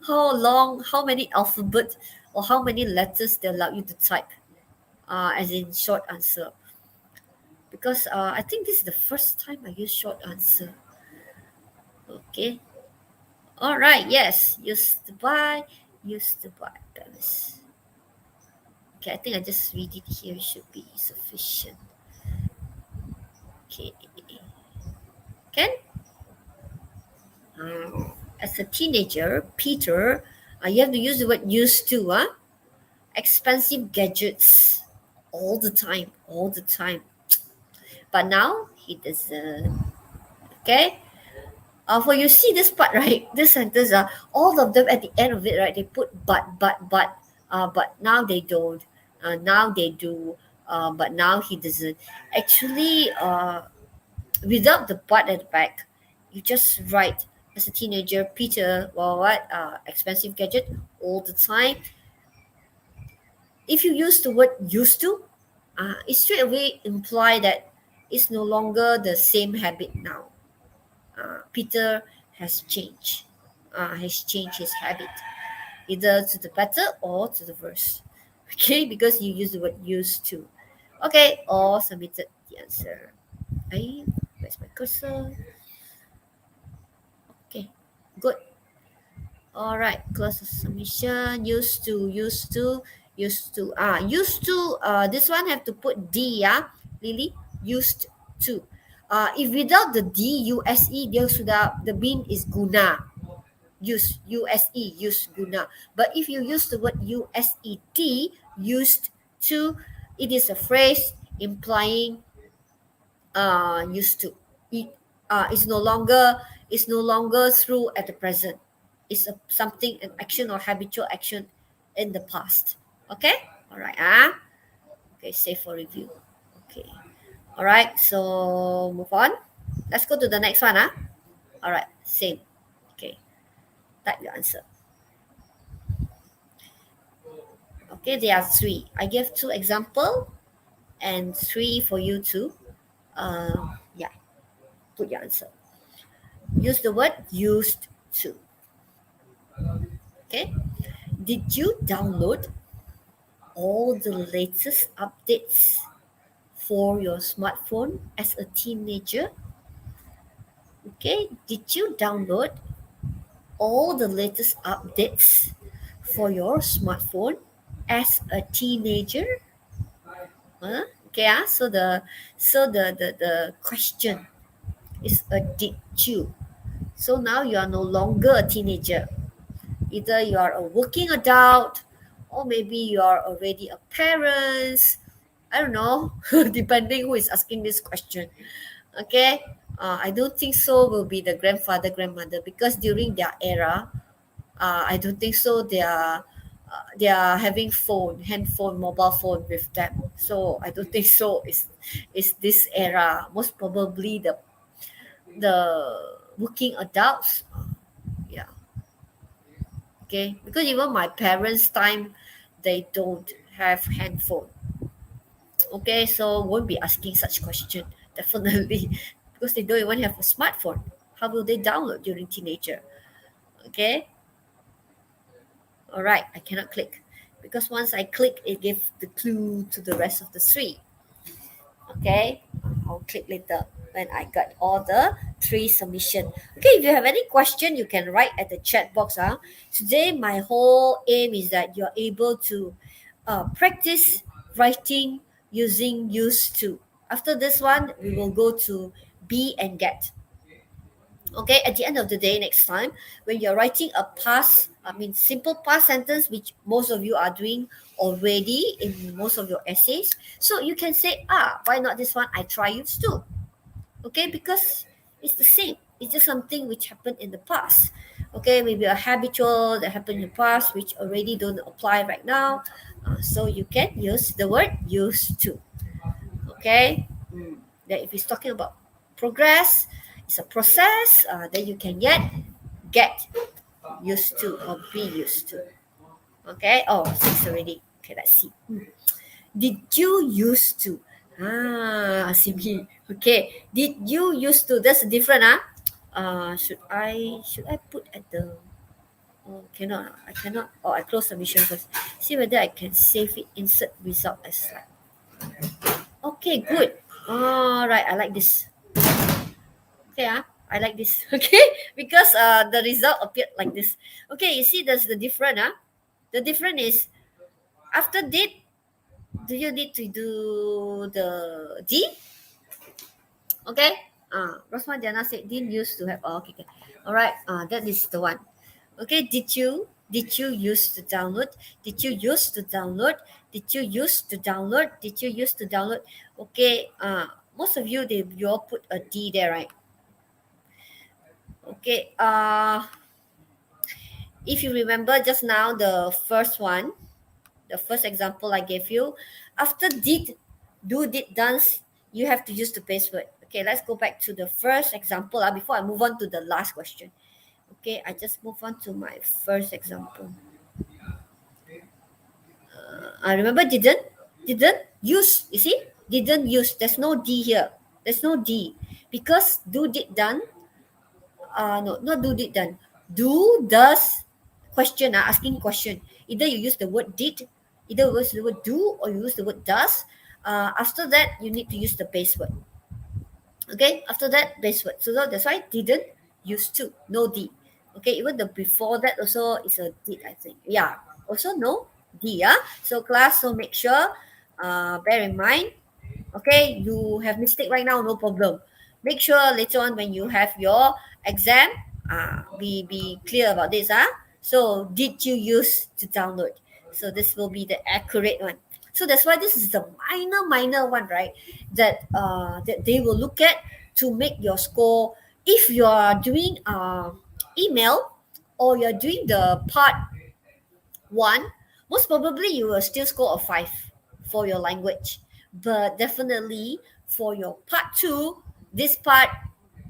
How long, how many alphabet or how many letters they allow you to type as in short answer. Because I think this is the first time I use short answer. Okay. All right. Yes. Used to buy. Paris. Okay. I think I just read it here. It should be sufficient. Okay. Can? As a teenager, Peter, you have to use the word used to. Expensive gadgets all the time. But now he doesn't. Okay. For you see this part, right? This sentence, all of them at the end of it, right? They put but now they don't. Now they do. But now he doesn't. Actually, without the but at the back, you just write as a teenager, Peter, what? Expensive gadget all the time. If you use the word used to, it straight away imply that it's no longer the same habit now. Peter has changed his habit, either to the better or to the worse. Okay, because you use the word used to. Okay, or submitted the answer. Where's my cursor? Okay, good. All right, close the submission. Used to. Used to. This one have to put D, Lily. Used to. If without the D, USE, dia sudah, the bin is guna. Use guna. But if you use the word USET, used to, it is a phrase implying used to. It is no longer through at the present. It's something, an action or habitual action in the past. Okay? All right. Okay, save for review. Okay. All right, so move on. Let's go to the next one. All right, same. Okay, type your answer. Okay, there are three. I gave two example and three for you to, put your answer. Use the word used to. Okay, did you download all the latest updates for your smartphone as a teenager? Okay, did you download all the latest updates for your smartphone as a teenager? Okay, so the question It's a did you. So now you are no longer a teenager. Either you are a working adult, or maybe you are already a parent. I don't know, depending who is asking this question. Okay, I don't think so will be the grandfather, grandmother, because during their era, I don't think so. They are having phone, handphone, mobile phone with them. So I don't think so. Is this era most probably the working adults? Yeah. Okay, because even my parents' time, they don't have handphone. Okay, so won't be asking such question definitely because they don't even have a smartphone. How will they download during teenager? Okay, all right, I cannot click because once I click, it gives the clue to the rest of the three. Okay, I'll click later when I got all the three submission. Okay, if you have any question, you can write at the chat box. Today my whole aim is that you're able to practice writing using used to. After this one, we will go to be and get. Okay, at the end of the day, next time when you're writing a past, I mean simple past sentence, which most of you are doing already in most of your essays, so you can say, why not this one? I try used to. Okay, because it's the same. It's just something which happened in the past. Okay, maybe a habitual that happened in the past which already don't apply right now. So you can use the word used to. Okay, that if it's talking about progress, it's a process, then you can get used to or be used to. Okay, oh, six already. Okay, let's see. Did you used to? CB. Okay, did you used to? That's different. Should I put at the? Oh, cannot. I cannot. Oh, I close submission first. See whether I can save it. Insert result as slide. Okay, good. All right, I like this. Okay, I like this. Okay, because the result appeared like this. Okay, you see, there's the different. The difference is after did, do you need to do the D? Okay. Rosma Jana said didn't used to have. Oh, okay, okay. All right. That is the one. Okay. Did you used to download? Did you used to download? Did you used to download? Did you used to download? Okay. Most of you you all put a D there, right? Okay. If you remember just now the first one, the first example I gave you, after did, do, did, dance, you have to use the base word. Okay, let's go back to the first example before I move on to the last question. Okay, I just move on to my first example. I remember didn't use. You see, didn't use. There's no D here. There's no D because do, did, done. No, not do, did, done. Do, does, question. Asking question. Either you use the word did, either you use the word do, or you use the word does. After that, you need to use the base word. Okay, after that, base word. So that's why didn't, used to, no D. Okay, even the before that also is a did, I think. Yeah, also no D. So class, so make sure, bear in mind. Okay, you have mistake right now, no problem. Make sure later on when you have your exam, be clear about this. So did you use to download? So this will be the accurate one. So that's why this is the minor one, right? That they will look at to make your score. If you are doing email or you're doing the part one, most probably you will still score a 5 for your language. But definitely for your part two, this part,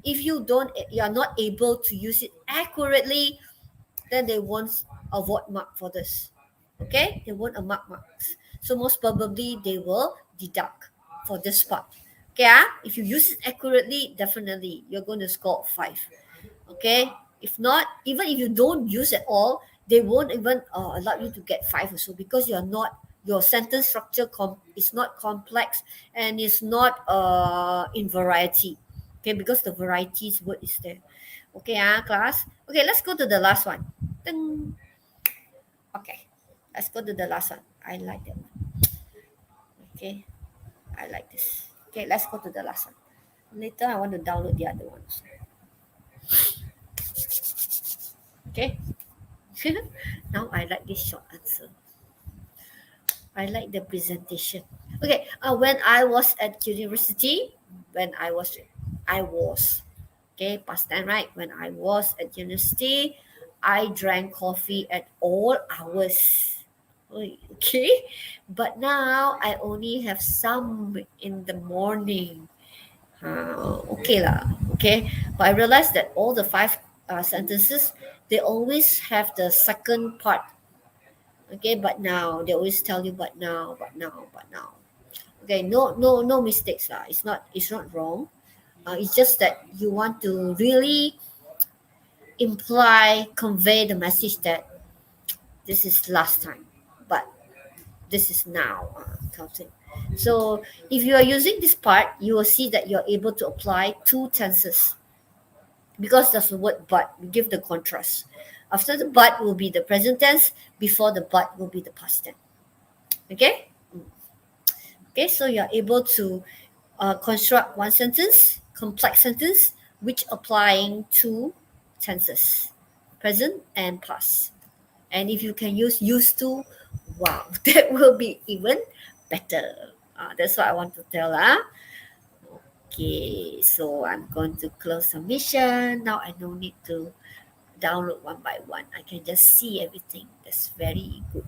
if you are not able to use it accurately, then they won't award mark for this. Okay, they won't marks. So most probably they will deduct for this part. Okay, if you use it accurately, definitely you're going to score 5. Okay, if not, even if you don't use at all, they won't even allow you to get 5 or so because your sentence structure is not complex and it's not in variety. Okay, because the varieties word is there. Okay, class. Okay, let's go to the last one. Ding. Okay, let's go to the last one. I like that one. Okay, I like this. Okay, let's go to the last one. Later, I want to download the other ones. Okay. Now I like this short answer. I like the presentation. Okay. When I was at university, when I was, okay, past time, right? When I was at university, I drank coffee at all hours. Okay, but now I only have some in the morning. Okay lah, okay. But I realized that all the five sentences, they always have the second part. Okay, but now they always tell you but now, but now, but now. Okay, no mistakes lah. It's not wrong. It's just that you want to really convey the message that this is last time, but this is now. Kind of thing. So if you are using this part, you will see that you're able to apply two tenses because there's the word but. We give the contrast. After the but will be the present tense. Before the but will be the past tense. Okay. Okay. So you're able to construct one sentence, complex sentence, which applying two tenses, present and past. And if you can use used to, wow, that will be even better. That's what I want to tell. Okay, so I'm going to close submission. Now I don't need to download one by one. I can just see everything. That's very good.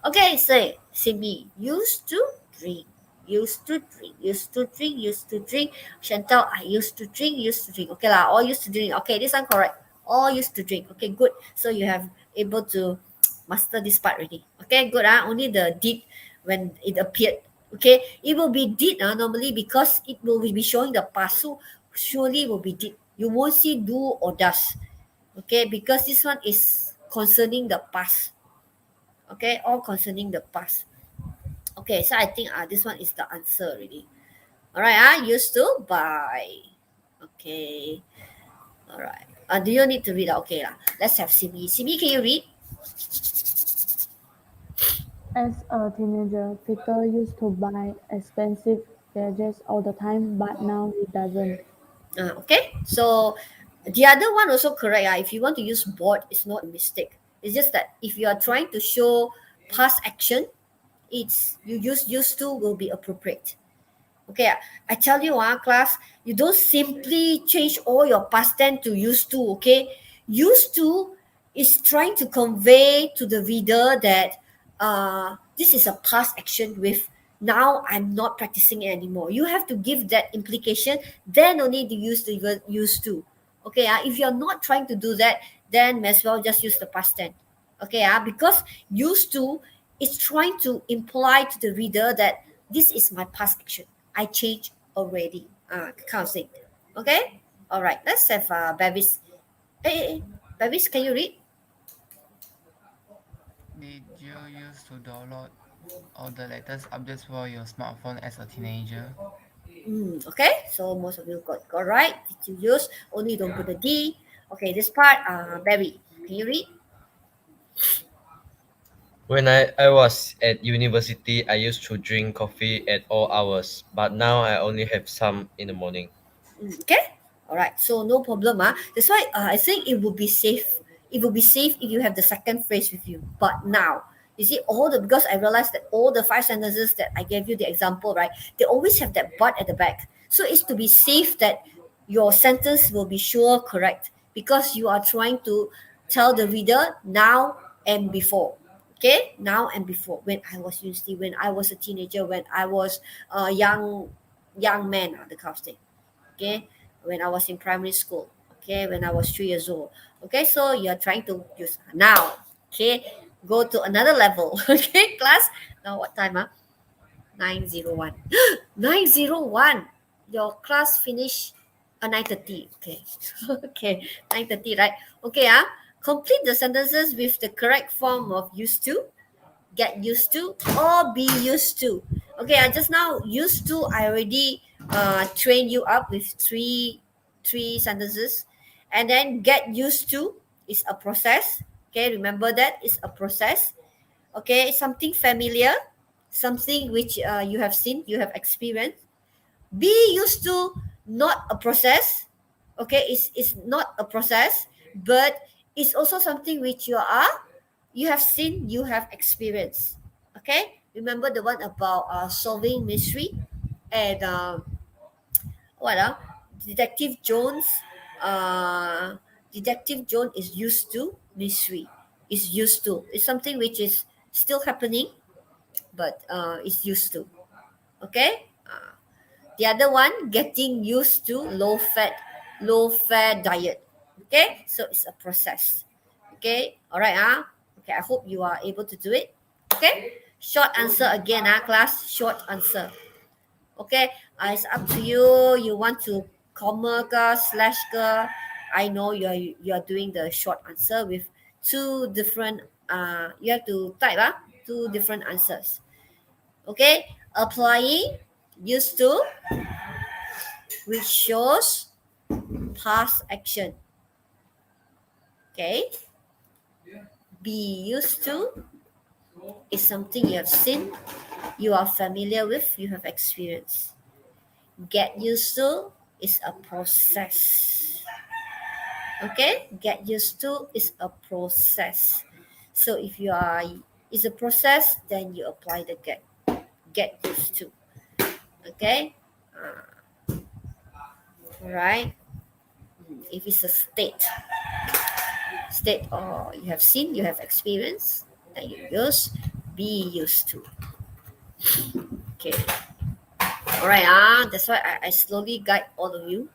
Okay, say me. Used to drink. Used to drink. Used to drink. Used to drink. Chantal, I used to drink. Used to drink. Okay lah, all used to drink. Okay, this one correct. All used to drink. Okay, good. So you have able to master this part already. Okay, good. Only the did when it appeared. Okay, it will be did normally because it will be showing the past. So surely will be did. You won't see do or does. Okay, because this one is concerning the past. Okay, all concerning the past. Okay, so I think this one is the answer already. All right, used to buy. Okay, all right. Do you need to read? Okay, let's have Simi. Simi, can you read? As a teenager, Peter used to buy expensive gadgets all the time, but now he doesn't. Okay, so the other one also correct. If you want to use bought, it's not a mistake. It's just that if you are trying to show past action, it's you use used to will be appropriate. Okay, I tell you, class, you don't simply change all your past tense to used to. Okay, used to is trying to convey to the reader that this is a past action with now I'm not practicing it anymore. You have to give that implication, then only to use the word used to. Okay, if you're not trying to do that, then may as well just use the past tense. Okay, because used to is trying to imply to the reader that this is my past action. I changed already. Kind of thing. Okay? All right. Let's have Bevis. Hey, Bevis, can you read? Did you used to download all the latest updates for your smartphone as a teenager? Okay, so most of you got right. Did you use? Only don't put the D. Okay, this part, Barry, can you read? When I was at university, I used to drink coffee at all hours, but now I only have some in the morning. Okay, all right. So no problem. That's why I think it will be safe. It will be safe if you have the second phrase with you. But now, you see, because I realized that all the five sentences that I gave you the example, right? They always have that but at the back. So it's to be safe that your sentence will be sure correct because you are trying to tell the reader now and before. Okay, now and before. When I was university, when I was a teenager, when I was a young man, the kind of thing. Okay, when I was in primary school. Okay, when I was 3 years old. Okay, so you're trying to use now. Okay, go to another level. Okay, class. Now what time? 9:01. 9:01. Your class finish 9:30. Okay. Okay, 9:30, right? Okay, complete the sentences with the correct form of used to, get used to, or be used to. Okay, just now used to, I already train you up with three sentences, and then get used to is a process. Okay, remember that is a process. Okay, something familiar, something which you have seen, you have experienced. Be used to not a process. Okay, it's not a process, but it's also something which you have seen, you have experienced. Okay, remember the one about solving mystery and what detective jones uh detective jones is used to mystery, is used to, it's something which is still happening, but is used to. Okay, the other one, getting used to low fat diet. Okay, so it's a process. Okay, all right, okay, I hope you are able to do it. Okay, short answer again, class, short answer. Okay, it's up to you. You want to comma ke, slash ke? I know you are doing the short answer with two different. You have to type two different answers. Okay, applying used to, which shows past action. Okay, be used to is something you have seen, you are familiar with, you have experienced. Get used to is a process. Okay, get used to is a process. So if you are, is a process, then you apply the get used to. Okay, all right. If it's a state or you have seen, you have experienced, then you use be used to. Okay, all right. That's why I slowly guide all of you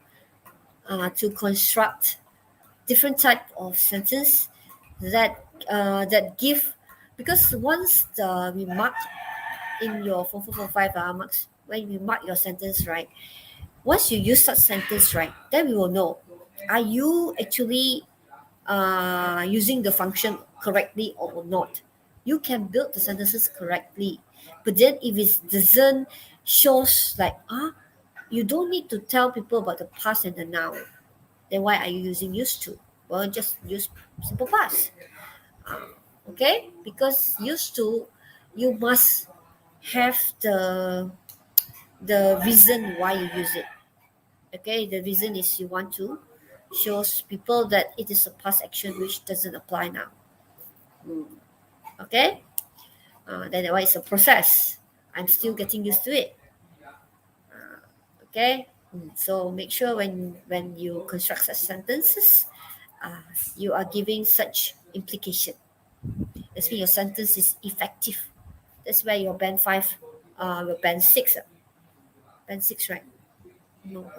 to construct different type of sentence that give, because once we mark in your 4445 marks, when we mark your sentence, right, once you use such sentence, right, then we will know, are you actually using the function correctly or not. You can build the sentences correctly, but then if it doesn't shows like you don't need to tell people about the past and the now, then why are you using used to? Well, just use simple past. Okay, because used to, you must have the reason why you use it. Okay, the reason is you want to shows people that it is a past action which doesn't apply now. Okay, then why it's a process, I'm still getting used to it. Okay. So make sure when you construct such sentences, uh, you are giving such implication. That's mean your sentence is effective. That's where your band 5, your band 6, band 6, right? No,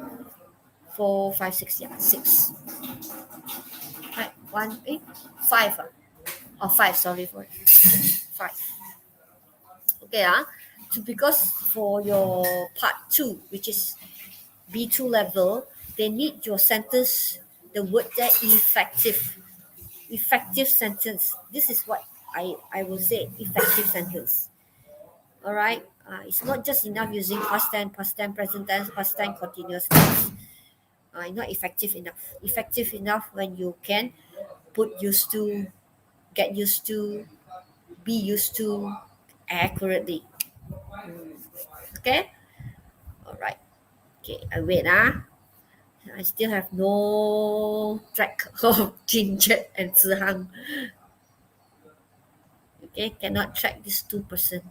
4, 5, 6, yeah, 6. Right, 1, 5, or 5, sorry for it. 5. Okay, so because for your part 2, which is B2 level, they need your sentence, the word there, effective sentence. This is what I will say, effective sentence. All right, it's not just enough using past tense, present tense, past tense, continuous tense. Not effective enough. Effective enough when you can put used to, get used to, be used to accurately. Okay, all right. Okay, I wait. I still have no track of Ginger and Zihang. Okay, cannot track these two person.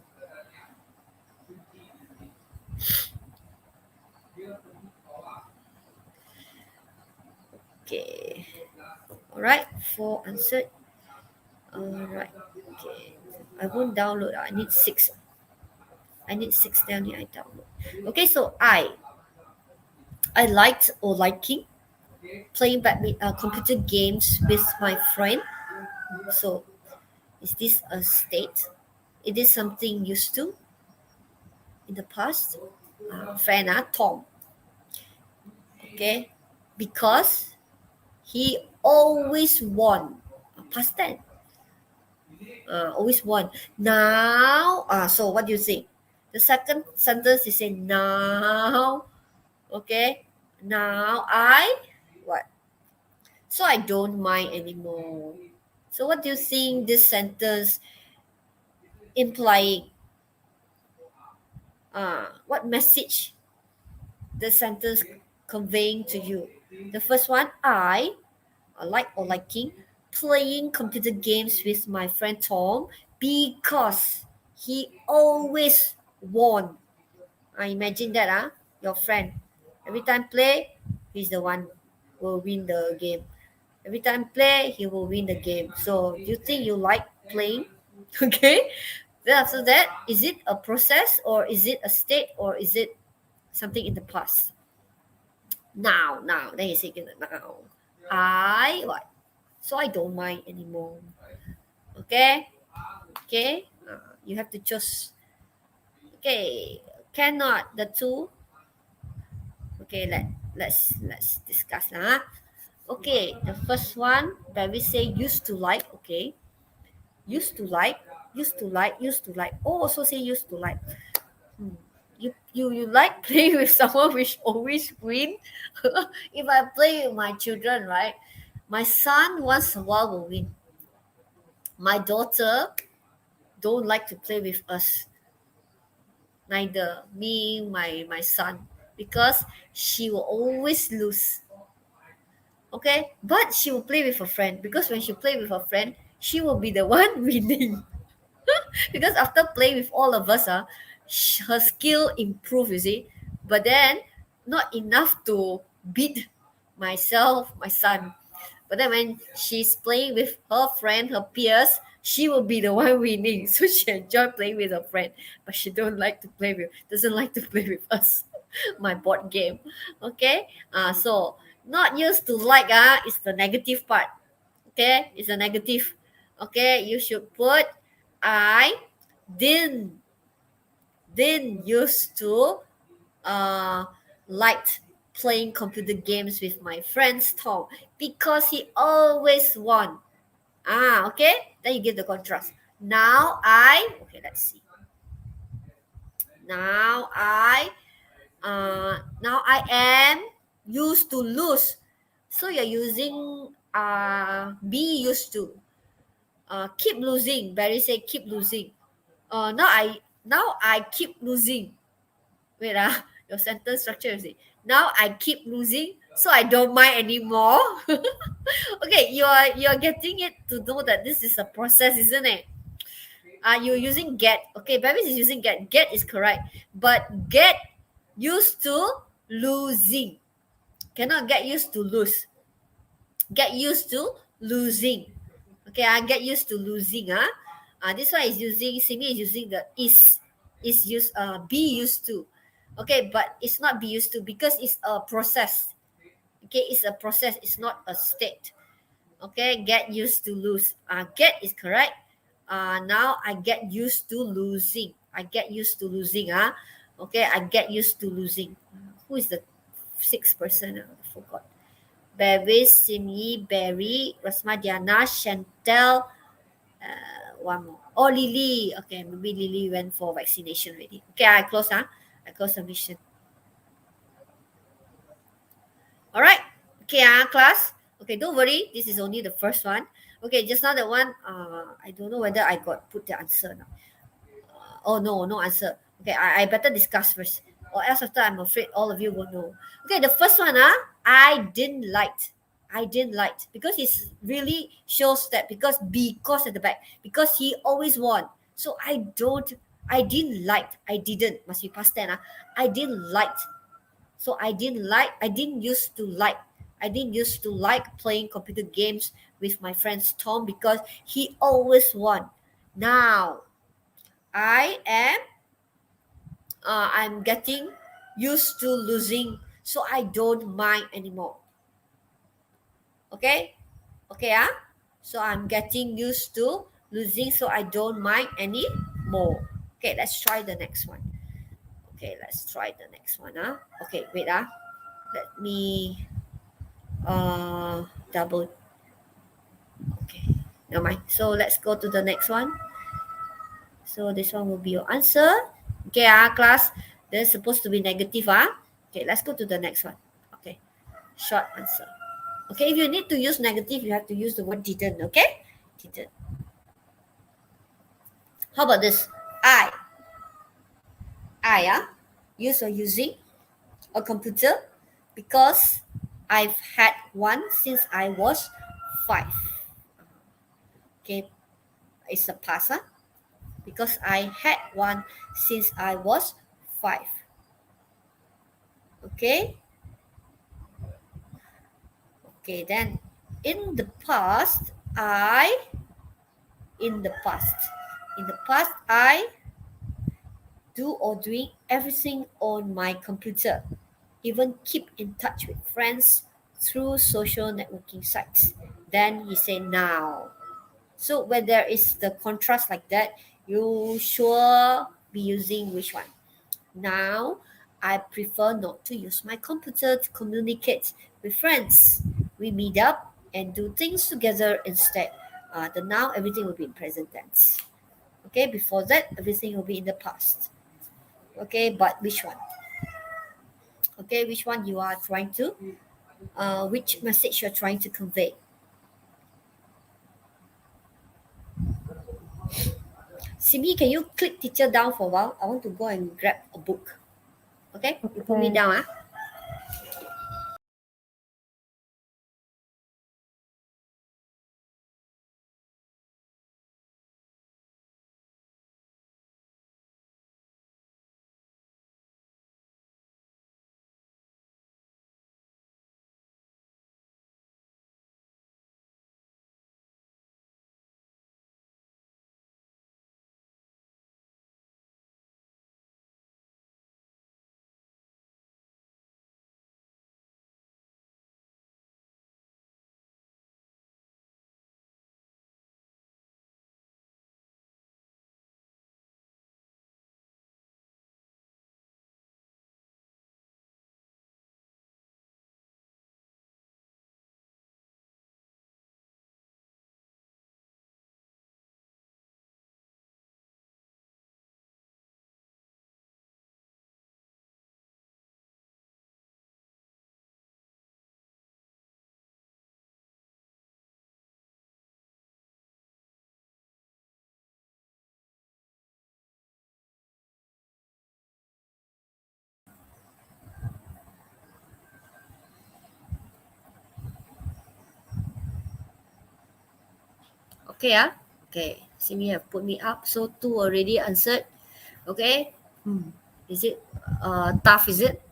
Okay, all right. Four answered. All right. Okay, I won't download. I need 6. I need 6. Then I download. Okay, so I liked or liking playing computer games with my friend. So is this a state? It is something used to in the past. Friend, Tom. Okay, because he always won. Past tense. Always won. Now, so what do you think? The second sentence is saying now. Okay, now I what? So I don't mind anymore. So what do you think this sentence implying? What message the sentence conveying to you. The first one, I like or liking playing computer games with my friend Tom because he always won. I imagine that your friend. Every time play, he's the one will win the game. Every time play, he will win the game. So you think you like playing? Okay. Then after that, is it a process or is it a state or is it something in the past? Now. Then you say now. I what? So I don't mind anymore. Okay. Okay. You have to choose. Okay. Cannot the two. Okay. Let's discuss lah. Okay. The first one that we say used to like. Okay. Used to like. Used to like. Used to like. Oh, also say used to like. You like playing with someone which always win. If I play with my children, right, my son once a while will win. My daughter don't like to play with us, neither me, my son, because she will always lose. Okay, but she will play with a friend because when she play with a friend, she will be the one winning. Because after playing with all of us, her skill improve, you see. But then not enough to beat myself, my son. But then when she's playing with her friend, her peers, she will be the one winning. So she enjoy playing with her friend, but she doesn't like to play with us. My board game. Okay. So not used to like is the negative part. Okay, it's a negative. Okay, you should put I didn't used to uh like playing computer games with my friends Tom because he always won. Okay, then you give the contrast. Let's see. Now I am used to lose. So you're using be used to. Keep losing. Barry say keep losing. Now I keep losing. Wait your sentence structure is it? Now I keep losing, so I don't mind anymore. Okay, you're getting it to know that this is a process, isn't it? You're using get. Okay, Babis is using get. Get is correct, but get used to losing. Cannot get used to lose. Get used to losing. Okay, I get used to losing. This one is using. Simi is using the is used. Be used to. Okay, but it's not be used to because it's a process. Okay, it's a process. It's not a state. Okay, get used to lose. Get is correct. Now I get used to losing. I get used to losing. Okay, I get used to losing. Who is the sixth person? I forgot. Bevis, Simi, Barry, Rasma, Diana, Chantel, one more. Oh, Lily. Okay, maybe Lily went for vaccination already. Okay, I close. I close submission. All right. Okay, class. Okay, don't worry. This is only the first one. Okay, just now the one. I don't know whether I got put the answer now. Oh no, no answer. Okay, I better discuss first, or else after I'm afraid all of you won't know. Okay, the first one. I didn't like because it really shows that because at the back because he always won. So I didn't must be past tense. I didn't like. So I didn't used to like playing computer games with my friends Tom because he always won. Now I'm getting used to losing, so I don't mind anymore. Okay? Okay, so I'm getting used to losing, so I don't mind anymore. Okay, let's try the next one. Okay, let's try the next one. Okay, wait. Let me double. Okay, never mind. So let's go to the next one. So this one will be your answer. Okay, class. There's supposed to be negative. Okay, let's go to the next one. Okay, short answer. Okay, if you need to use negative, you have to use the word didn't. Okay, didn't. How about this? I use or using a computer because I've had one since I was 5. Okay, it's a past, huh? Because I had one since I was 5. Okay, okay, then in the past, in the past, in the past, I do or doing everything on my computer, even keep in touch with friends through social networking sites. Then he say now. So when there is the contrast like that, you sure be using which one? Now, I prefer not to use my computer to communicate with friends. We meet up and do things together instead. The now, everything will be in present tense. Okay, before that, everything will be in the past. Okay, but which one? Okay, which one you are trying to, which message you're trying to convey? Simi, can you click teacher down for a while? I want to go and grab a book. Okay, you put me Okay. down. Okay, okay. Simi have put me up. So two already answered. Okay. Is it tough? Is it?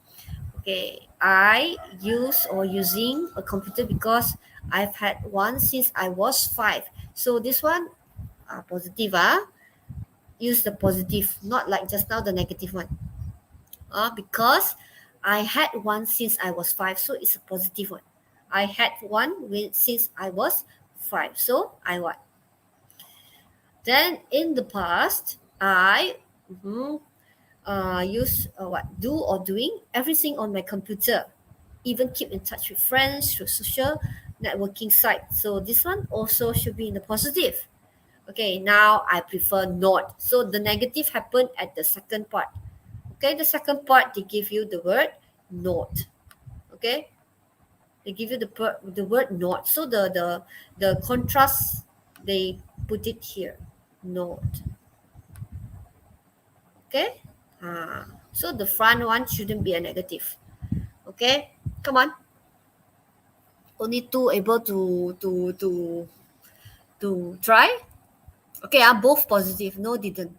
Okay. I use or using a computer because I've had one since I was 5. So this one, positive. Use the positive, not like just now the negative one. Because I had one since I was 5, so it's a positive one. I had one since I was 5, so I what? Then in the past, I use what do or doing everything on my computer, even keep in touch with friends through social networking sites. So this one also should be in the positive. Okay, now I prefer not. So the negative happened at the second part. Okay, the second part they give you the word not. Okay, they give you the word not. So the contrast they put it here, not. Okay, so the front one shouldn't be a negative. Okay, come on. Only two able to try. Okay, both positive. No, didn't.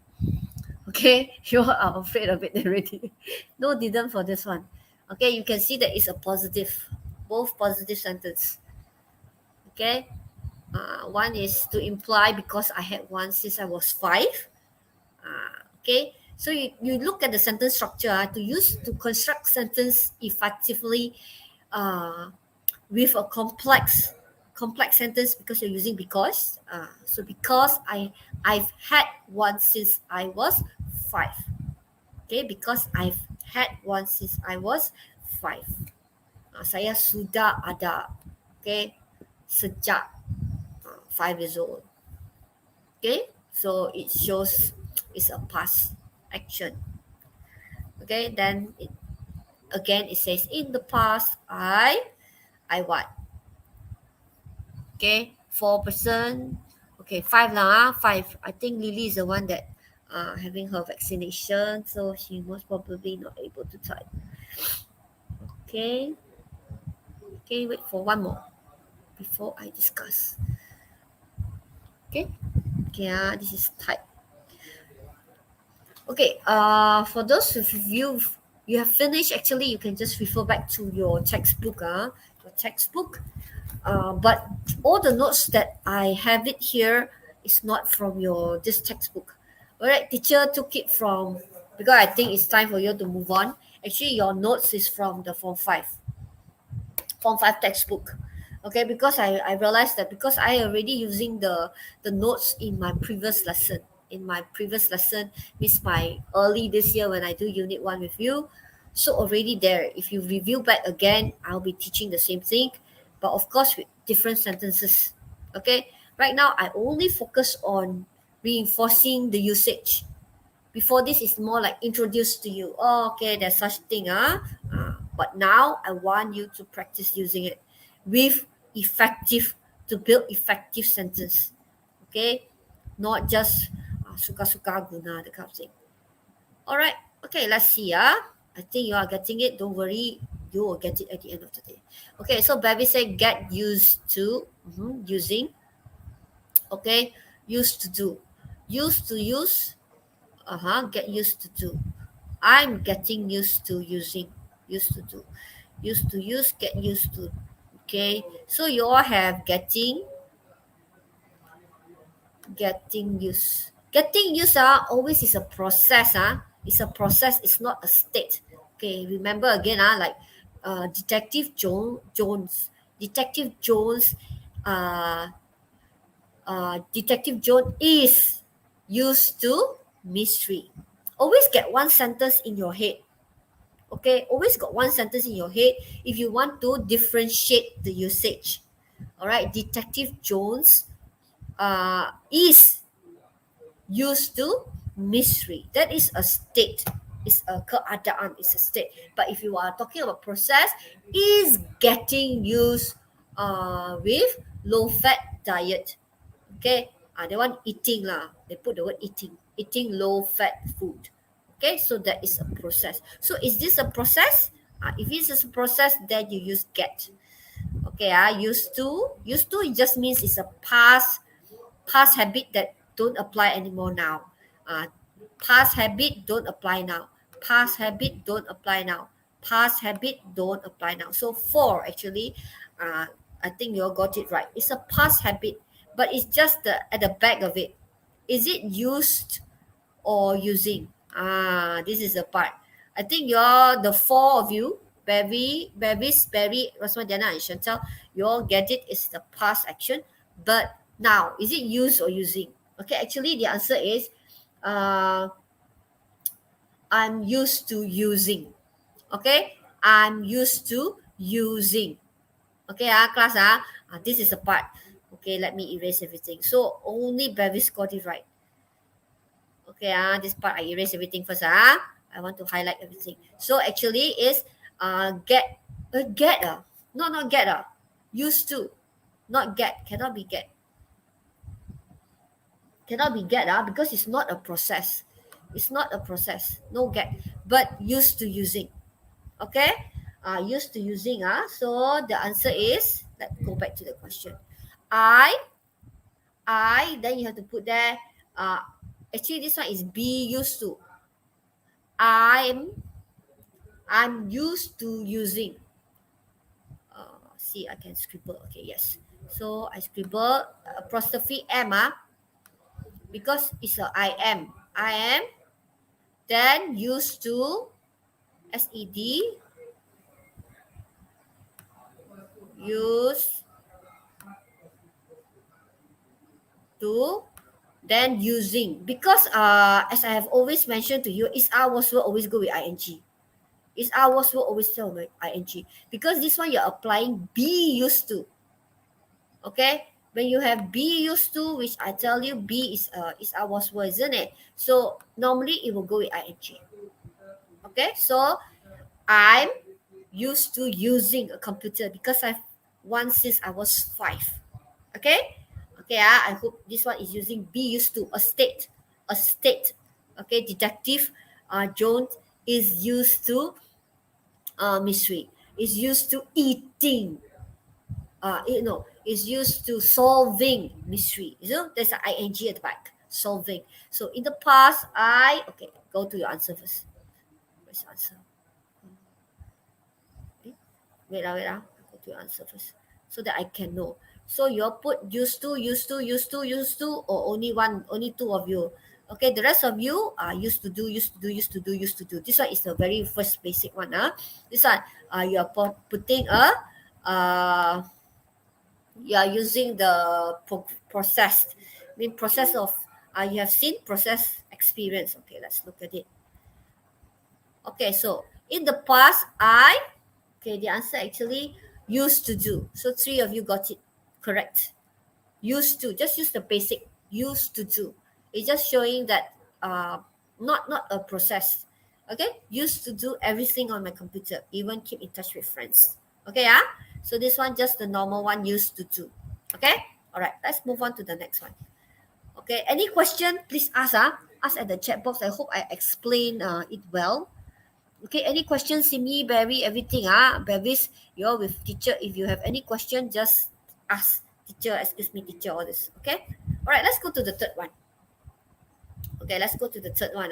Okay, you are afraid of it already. No, didn't for this one. Okay, you can see that it's a positive. Both positive sentence. Okay, one is to imply because I had one since I was 5. Okay, so you look at the sentence structure to use to construct sentence effectively uh, with a complex sentence because you're using because. So because I've had one since I was 5. Okay, because I've had one since I was 5. Saya sudah ada. Okay, sejak 5 years old. Okay, so it shows it's a past action. Okay, then again it says in the past I what? Okay, 4%. Okay, 5 lah. 5. I think Lily is the one that having her vaccination, so she most probably not able to type. Okay. Okay, wait for one more before I discuss. Okay, this is type. Okay, for those of you have finished, actually you can just refer back to your textbook. Your textbook. But all the notes that I have it here is not from your this textbook. All right, teacher took it from, because I think it's time for you to move on. Actually, your notes is from the form 5 textbook. Okay, because I realized that because I already using the notes in my previous lesson. In my previous lesson, means my early this year when I do unit 1 with you. So already there, if you review back again, I'll be teaching the same thing, but of course with different sentences. Okay, right now I only focus on reinforcing the usage. Before this is more like introduced to you. Oh, okay, there's such thing. But now I want you to practice using it with effective, to build effective sentence. Okay, not just suka-suka guna, the kind of thing. All right. Okay, let's see. I think you are getting it. Don't worry, you will get it at the end of the day. Okay, so baby said get used to using. Okay, used to do, used to use. Get used to do. I'm getting used to using, used to do, used to use, get used to. Okay, so you all have getting used. Getting used always is a process. It's a process, it's not a state. Okay, remember again, like Detective Jones. Detective Jones, uh, Detective Jones is used to mystery. Always get one sentence in your head. Okay, always got one sentence in your head if you want to differentiate the usage. All right, Detective Jones is used to mystery. That is a state. It's a keadaan. It's a state. But if you are talking about process, is getting used with low fat diet. Okay, they want eating lah. They put the word eating low fat food. Okay, so that is a process. So is this a process? If it's a process, then you use get. Okay, used to it just means it's a past habit that don't apply anymore now. Past habit don't apply now. Past habit don't apply now. Past habit don't apply now. So for actually, I think you all got it right. It's a past habit, but it's just at the back of it. Is it used or using? This is the part. I think the four of you, Barry, Rosma, Diana, and Chantal, you all get it. It's the past action. But now, is it used or using? Okay, actually, the answer is uh, I'm used to using. Okay, I'm used to using. Okay, class, this is the part. Okay, let me erase everything. So only Bevis got it right. Okay, this part I erase everything first. I want to highlight everything. So actually is get no, not get used to, not get, cannot be get because it's not a process. It's not a process. No get, but used to using. Okay, used to using. So the answer is, let's go back to the question. I then you have to put there. Actually, this one is be used to. I'm I'm used to using. See, I can scribble. Okay, yes. So I scribble apostrophe M because it's a I am. I am then used to SED used to then using, because as I have always mentioned to you, is I was will always go with ing. Is I was will always tell with ing, because this one you're applying be used to. Okay, when you have be used to, which I tell you be is I was will, isn't it? So normally it will go with ing. Okay, so I'm used to using a computer because I've once since I was 5. Okay, I hope this one is using be used to, a state. Okay, Detective Jones is used to mystery, is used to eating. is used to solving mystery. There's an ing at the back, solving. So in the past, okay, go to your answer first. Where's your answer? Okay. Wait, go to your answer first so that I can know. So you put used to, or only two of you. Okay, the rest of you are used to do. This one is the very first basic one. This one, you are putting you are using the processed. Process of, you have seen process experience. Okay, let's look at it. Okay, so in the past, okay, the answer actually used to do. So three of you got it correct. Used to, just use the basic used to do. It's just showing that not a process. Okay, used to do everything on my computer, even keep in touch with friends. Okay, so this one just the normal one, used to do. Okay, all right, let's move on to the next one. Okay, any question, please ask. Ask at the chat box. I hope I explain it well. Okay, any questions, Simi, Barry, everything, Bevis, you're with teacher. If you have any question, just ask teacher, excuse me, teacher, all this. Okay, all right, let's go to the third one. Okay, let's go to the third one.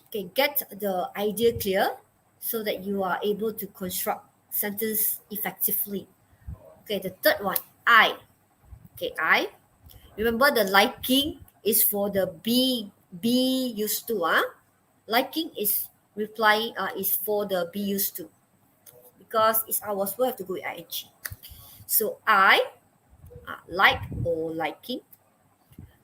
Okay, get the idea clear so that you are able to construct sentence effectively. Okay, the third one, okay, remember the liking is for the be used to. Liking is replying, is for the be used to, because it's ours, we have to go with ing. So I like or liking,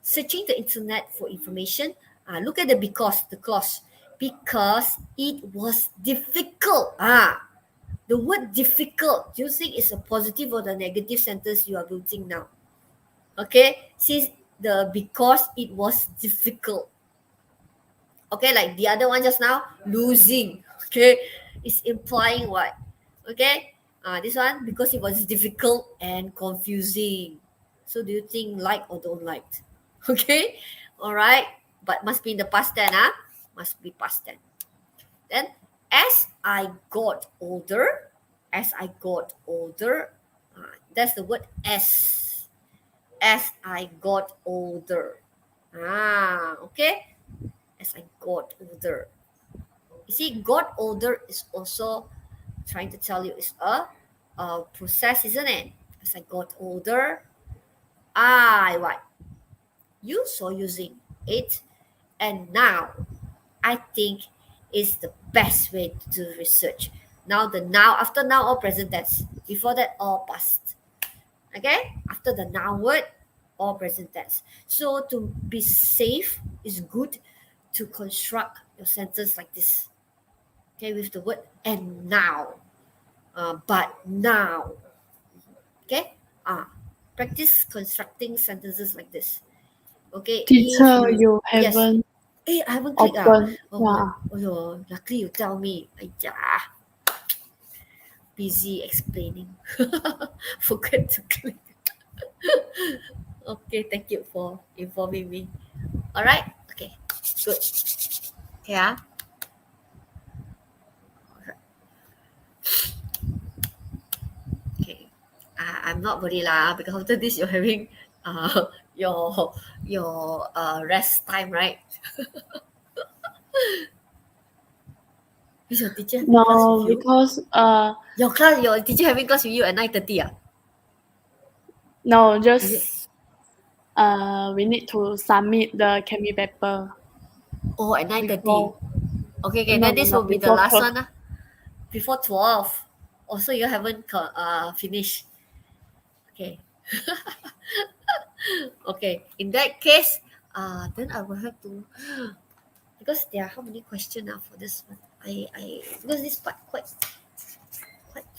searching the internet for information. Look at the because, the clause, because it was difficult. The word difficult, do you think it's a positive or the negative sentence you are building now? Okay, since the because it was difficult. Okay, like the other one just now, losing. Okay, it's implying what? Okay, this one, because it was difficult and confusing. So do you think like or don't like? Okay, all right, but must be in the past tense. Must be past tense. Then as I got older, that's the word as I got older. Okay, as I got older. You see, got older is also trying to tell you it's a process, isn't it? As I got older, what? Use or using it, and now I think is the best way to do research. Now the now, after now all present tense, before that all past. Okay, after the noun word, all present tense. So to be safe, it's good to construct your sentence like this. Okay, with the word and now, but now. Okay, practice constructing sentences like this. Okay, if Teacher, you, you yes. haven't I haven't clicked. opened. Oh my, Yeah. oh, luckily you tell me. Busy explaining. Forget to click. Okay, thank you for informing me. All right. Okay, good. Yeah. Okay. I'm not worried lah, because after this you're having your rest time, right? Is your teacher having class with No, you? because Your teacher having class with you at 9:30. no, Is it? just we need to submit the chemistry paper Oh, at 9:30. before. Okay, No, then no, this no, will be the before last 12. one. Before 12. Also, you haven't finished. Okay. Okay. In that case, then I will have to, because there are how many questions for this one? Because this part quite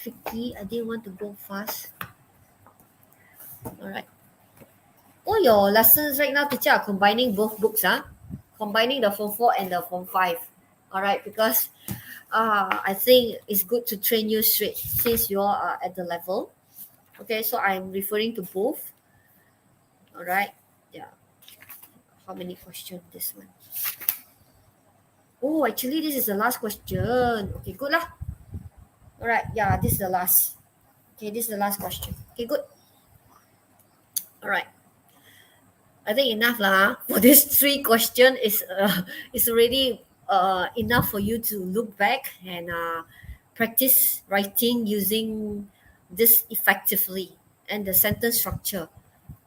tricky. I didn't want to go fast. All right. All your lessons right now, teacher, are combining both books, combining the form 4 and the form 5. All right, because I think it's good to train you straight since you are at the level. Okay, so I'm referring to both. All right, yeah. How many questions this one? Oh, actually, this is the last question. Okay, good lah. All right, yeah, this is the last. Okay, this is the last question. Okay, good. All right. I think enough lah. For this 3 question is already enough for you to look back and practice writing using this effectively, and the sentence structure.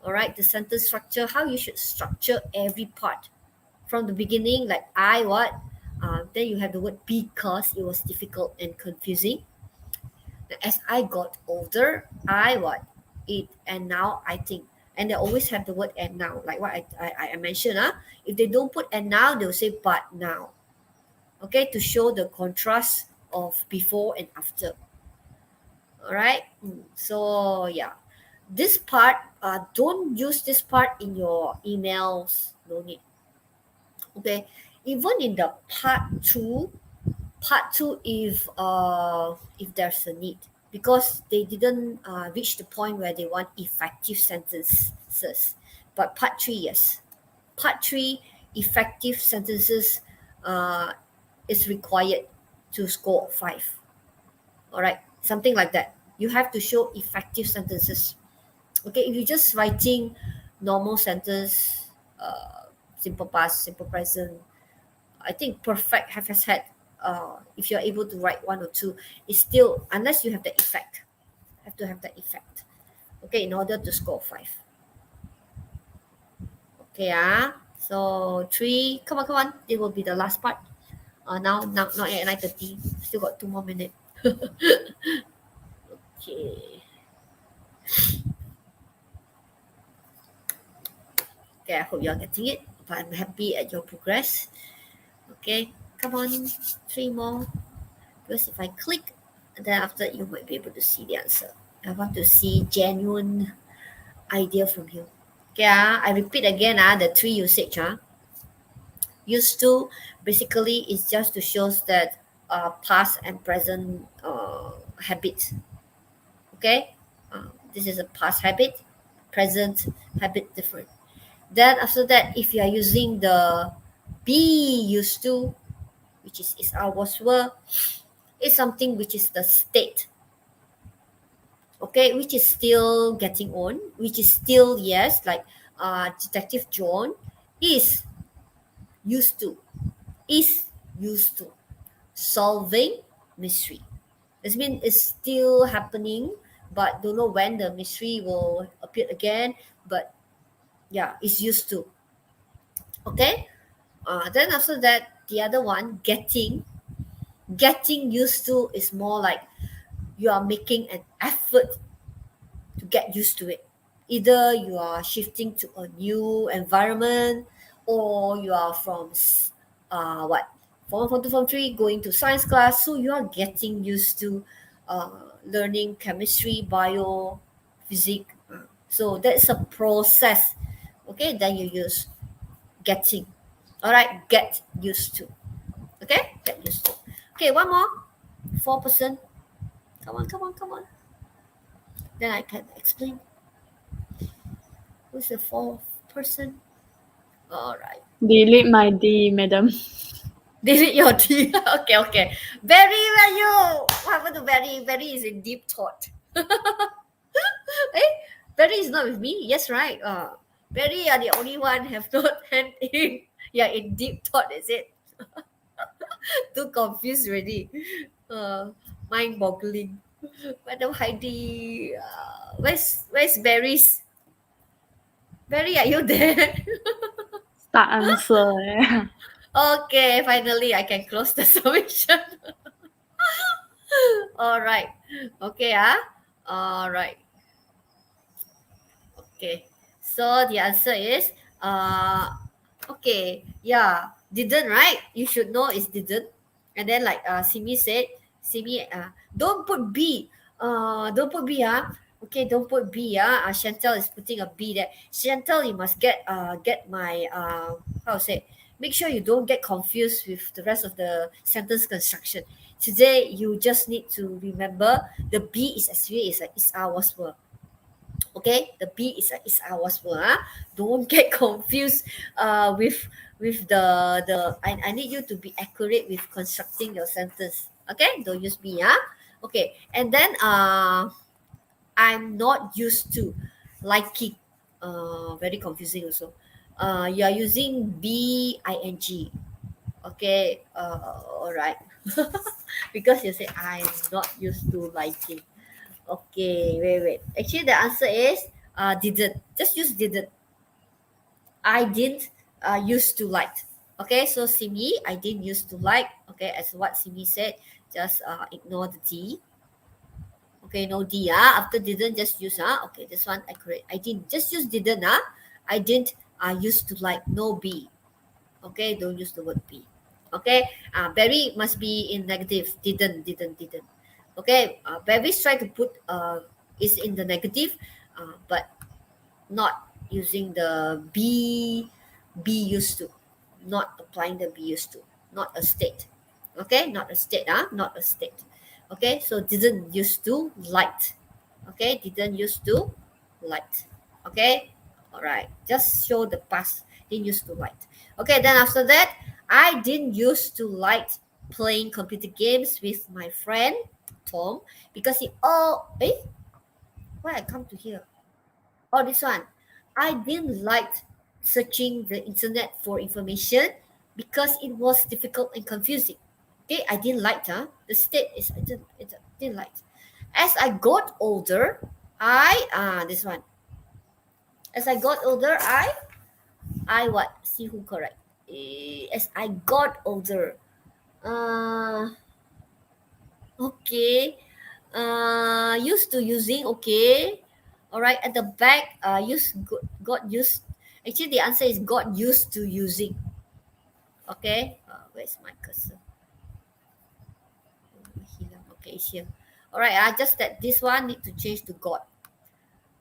All right, the sentence structure, how you should structure every part from the beginning, like I what, then you have the word because it was difficult and confusing. As I got older, I what, it, and now I think. And they always have the word and now, like what I mentioned. If they don't put and now, they'll say but now. Okay, to show the contrast of before and after. All right. So yeah, this part, don't use this part in your emails. No need. Okay, even in the part two, if there's a need, because they didn't reach the point where they want effective sentences. But part 3, yes, part 3, effective sentences uh, is required to score 5. All right, something like that. You have to show effective sentences. Okay, if you're just writing normal sentence, simple past, simple present, I think perfect has had. If you're able to write 1 or 2, it's still, unless you have the effect, have to have the effect. Okay, in order to score 5. Okay, so 3. Come on. It will be the last part. Now not yet 9:30. Still got 2 more minutes. Okay. Okay, I hope you're getting it. But I'm happy at your progress. Okay, come on, 3 more. Because if I click, then after you might be able to see the answer. I want to see genuine idea from you. Okay, I repeat again, the 3 usage. Used to basically is just to show that past and present habits. Okay, this is a past habit, present habit different. Then after that, if you are using the be used to, which is our was were, is something which is the state. Okay, which is still getting on, which is still, yes, like Detective John is used to, is used to solving mystery. This means it's still happening, but don't know when the mystery will appear again. But yeah, it's used to. Okay. Then after that, the other one, getting used to is more like you are making an effort to get used to it. Either you are shifting to a new environment, or you are from what, form 1, form 2, form 3, going to science class. So you are getting used to learning chemistry, bio, physics. So that's a process. Okay, then you use getting. All right, get used to. Okay, get used to. Okay, one more. 4%. Come on. Then I can explain. Who's the 4th person? All right. Delete my D, madam. Delete your D. Okay. Barry, where you? What happened to Barry? Barry is in deep thought. Eh? Barry is not with me. Yes, right. Barry, you are the only one have not hand in. Yeah, in deep thought, is it? Too confused already. Mind-boggling. Madam Heidi, where's Barry's? Barry, are you there? Start answer. Okay, finally I can close the submission. All right. Okay, all right. Okay. So the answer is okay. Yeah, didn't, right? You should know it's didn't. And then like Simi said, don't put B. Don't put B, Okay, don't put B, Chantel is putting a B there. Chantel, you must get my how to say, make sure you don't get confused with the rest of the sentence construction. Today you just need to remember the B is actually is ours word. Okay, the B is ours word. Don't get confused with the I need you to be accurate with constructing your sentence. Okay, don't use B. Okay, and then I'm not used to liking. Very confusing also. You are using BING. Okay. All right. Because you say I'm not used to liking. Okay. Wait. Actually, the answer is didn't. Just use didn't. I didn't used to like. Okay, so Simi, I didn't used to like. Okay, as what Simi said, just ignore the D. Okay, no D. After didn't, just use. Okay, this one I correct. I didn't. Just use didn't. I didn't used to like. No B. Okay, don't use the word B. Okay, very must be in negative. Didn't. Okay, very try to put is in the negative, but not using the be used to, not applying the be used to, not a state. Okay, not a state, not a state. Okay, so didn't used to light. Okay, didn't used to light. Okay, all right, just show the past. Didn't used to light. Okay, then after that, I didn't used to like playing computer games with my friend Tom because he why I come to here. Oh, this one. I didn't like searching the internet for information because it was difficult and confusing. Okay, I didn't like the state is I didn't like. As I got older, this one. As I got older, I what? See who correct. As I got older, uh, okay. Used to using, okay. All right, at the back, got used. Actually, the answer is got used to using. Okay. Where's my cursor? Okay, it's here. All right. Just that this one need to change to got.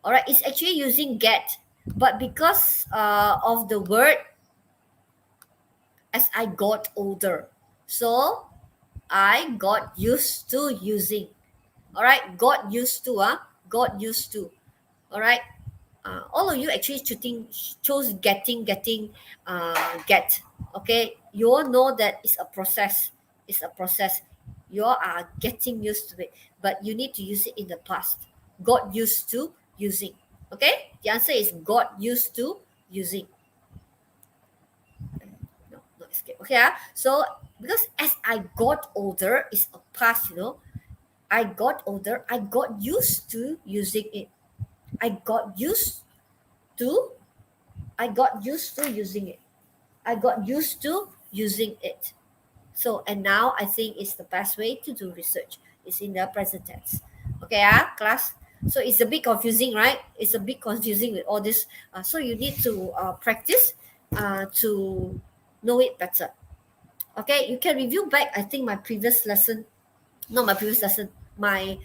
All right. It's actually using get, but because of the word as I got older, so I got used to using. All right. Got used to. Got used to. All right. All of you actually chose get. Okay, you all know that it's a process. You all are getting used to it, but you need to use it in the past. Got used to using. Okay, the answer is got used to using. No, not escape. Okay, so because as I got older is a past, I got older, I got used to using it. I got used to I got used to using it. I got used to using it. So, and now I think it's the best way to do research. It's in the present tense. Okay, class? So it's a bit confusing, right? It's a bit confusing with all this. So you need to practice to know it better. Okay, you can review back, I think, my previous lesson, not my previous lesson, my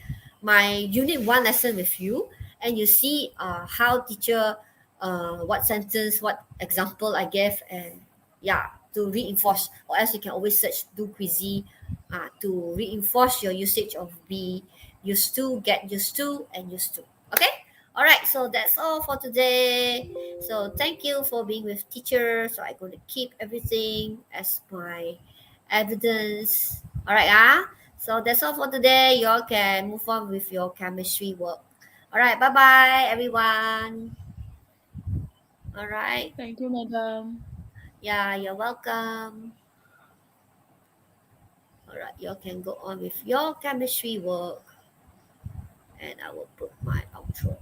unit 1 lesson with you, and you see how teacher what sentence, what example I gave, and yeah, to reinforce, or else you can always search, do quizzy to reinforce your usage of be, used to, get used to, and used to. Okay, all right, so that's all for today. So thank you for being with teacher. So I'm going to keep everything as my evidence. All right, so that's all for today. You all can move on with your chemistry work. All right, bye bye, everyone. All right, Thank you, madam. yeah, you're welcome. All right, you all can go on with your chemistry work, and I will put my outro.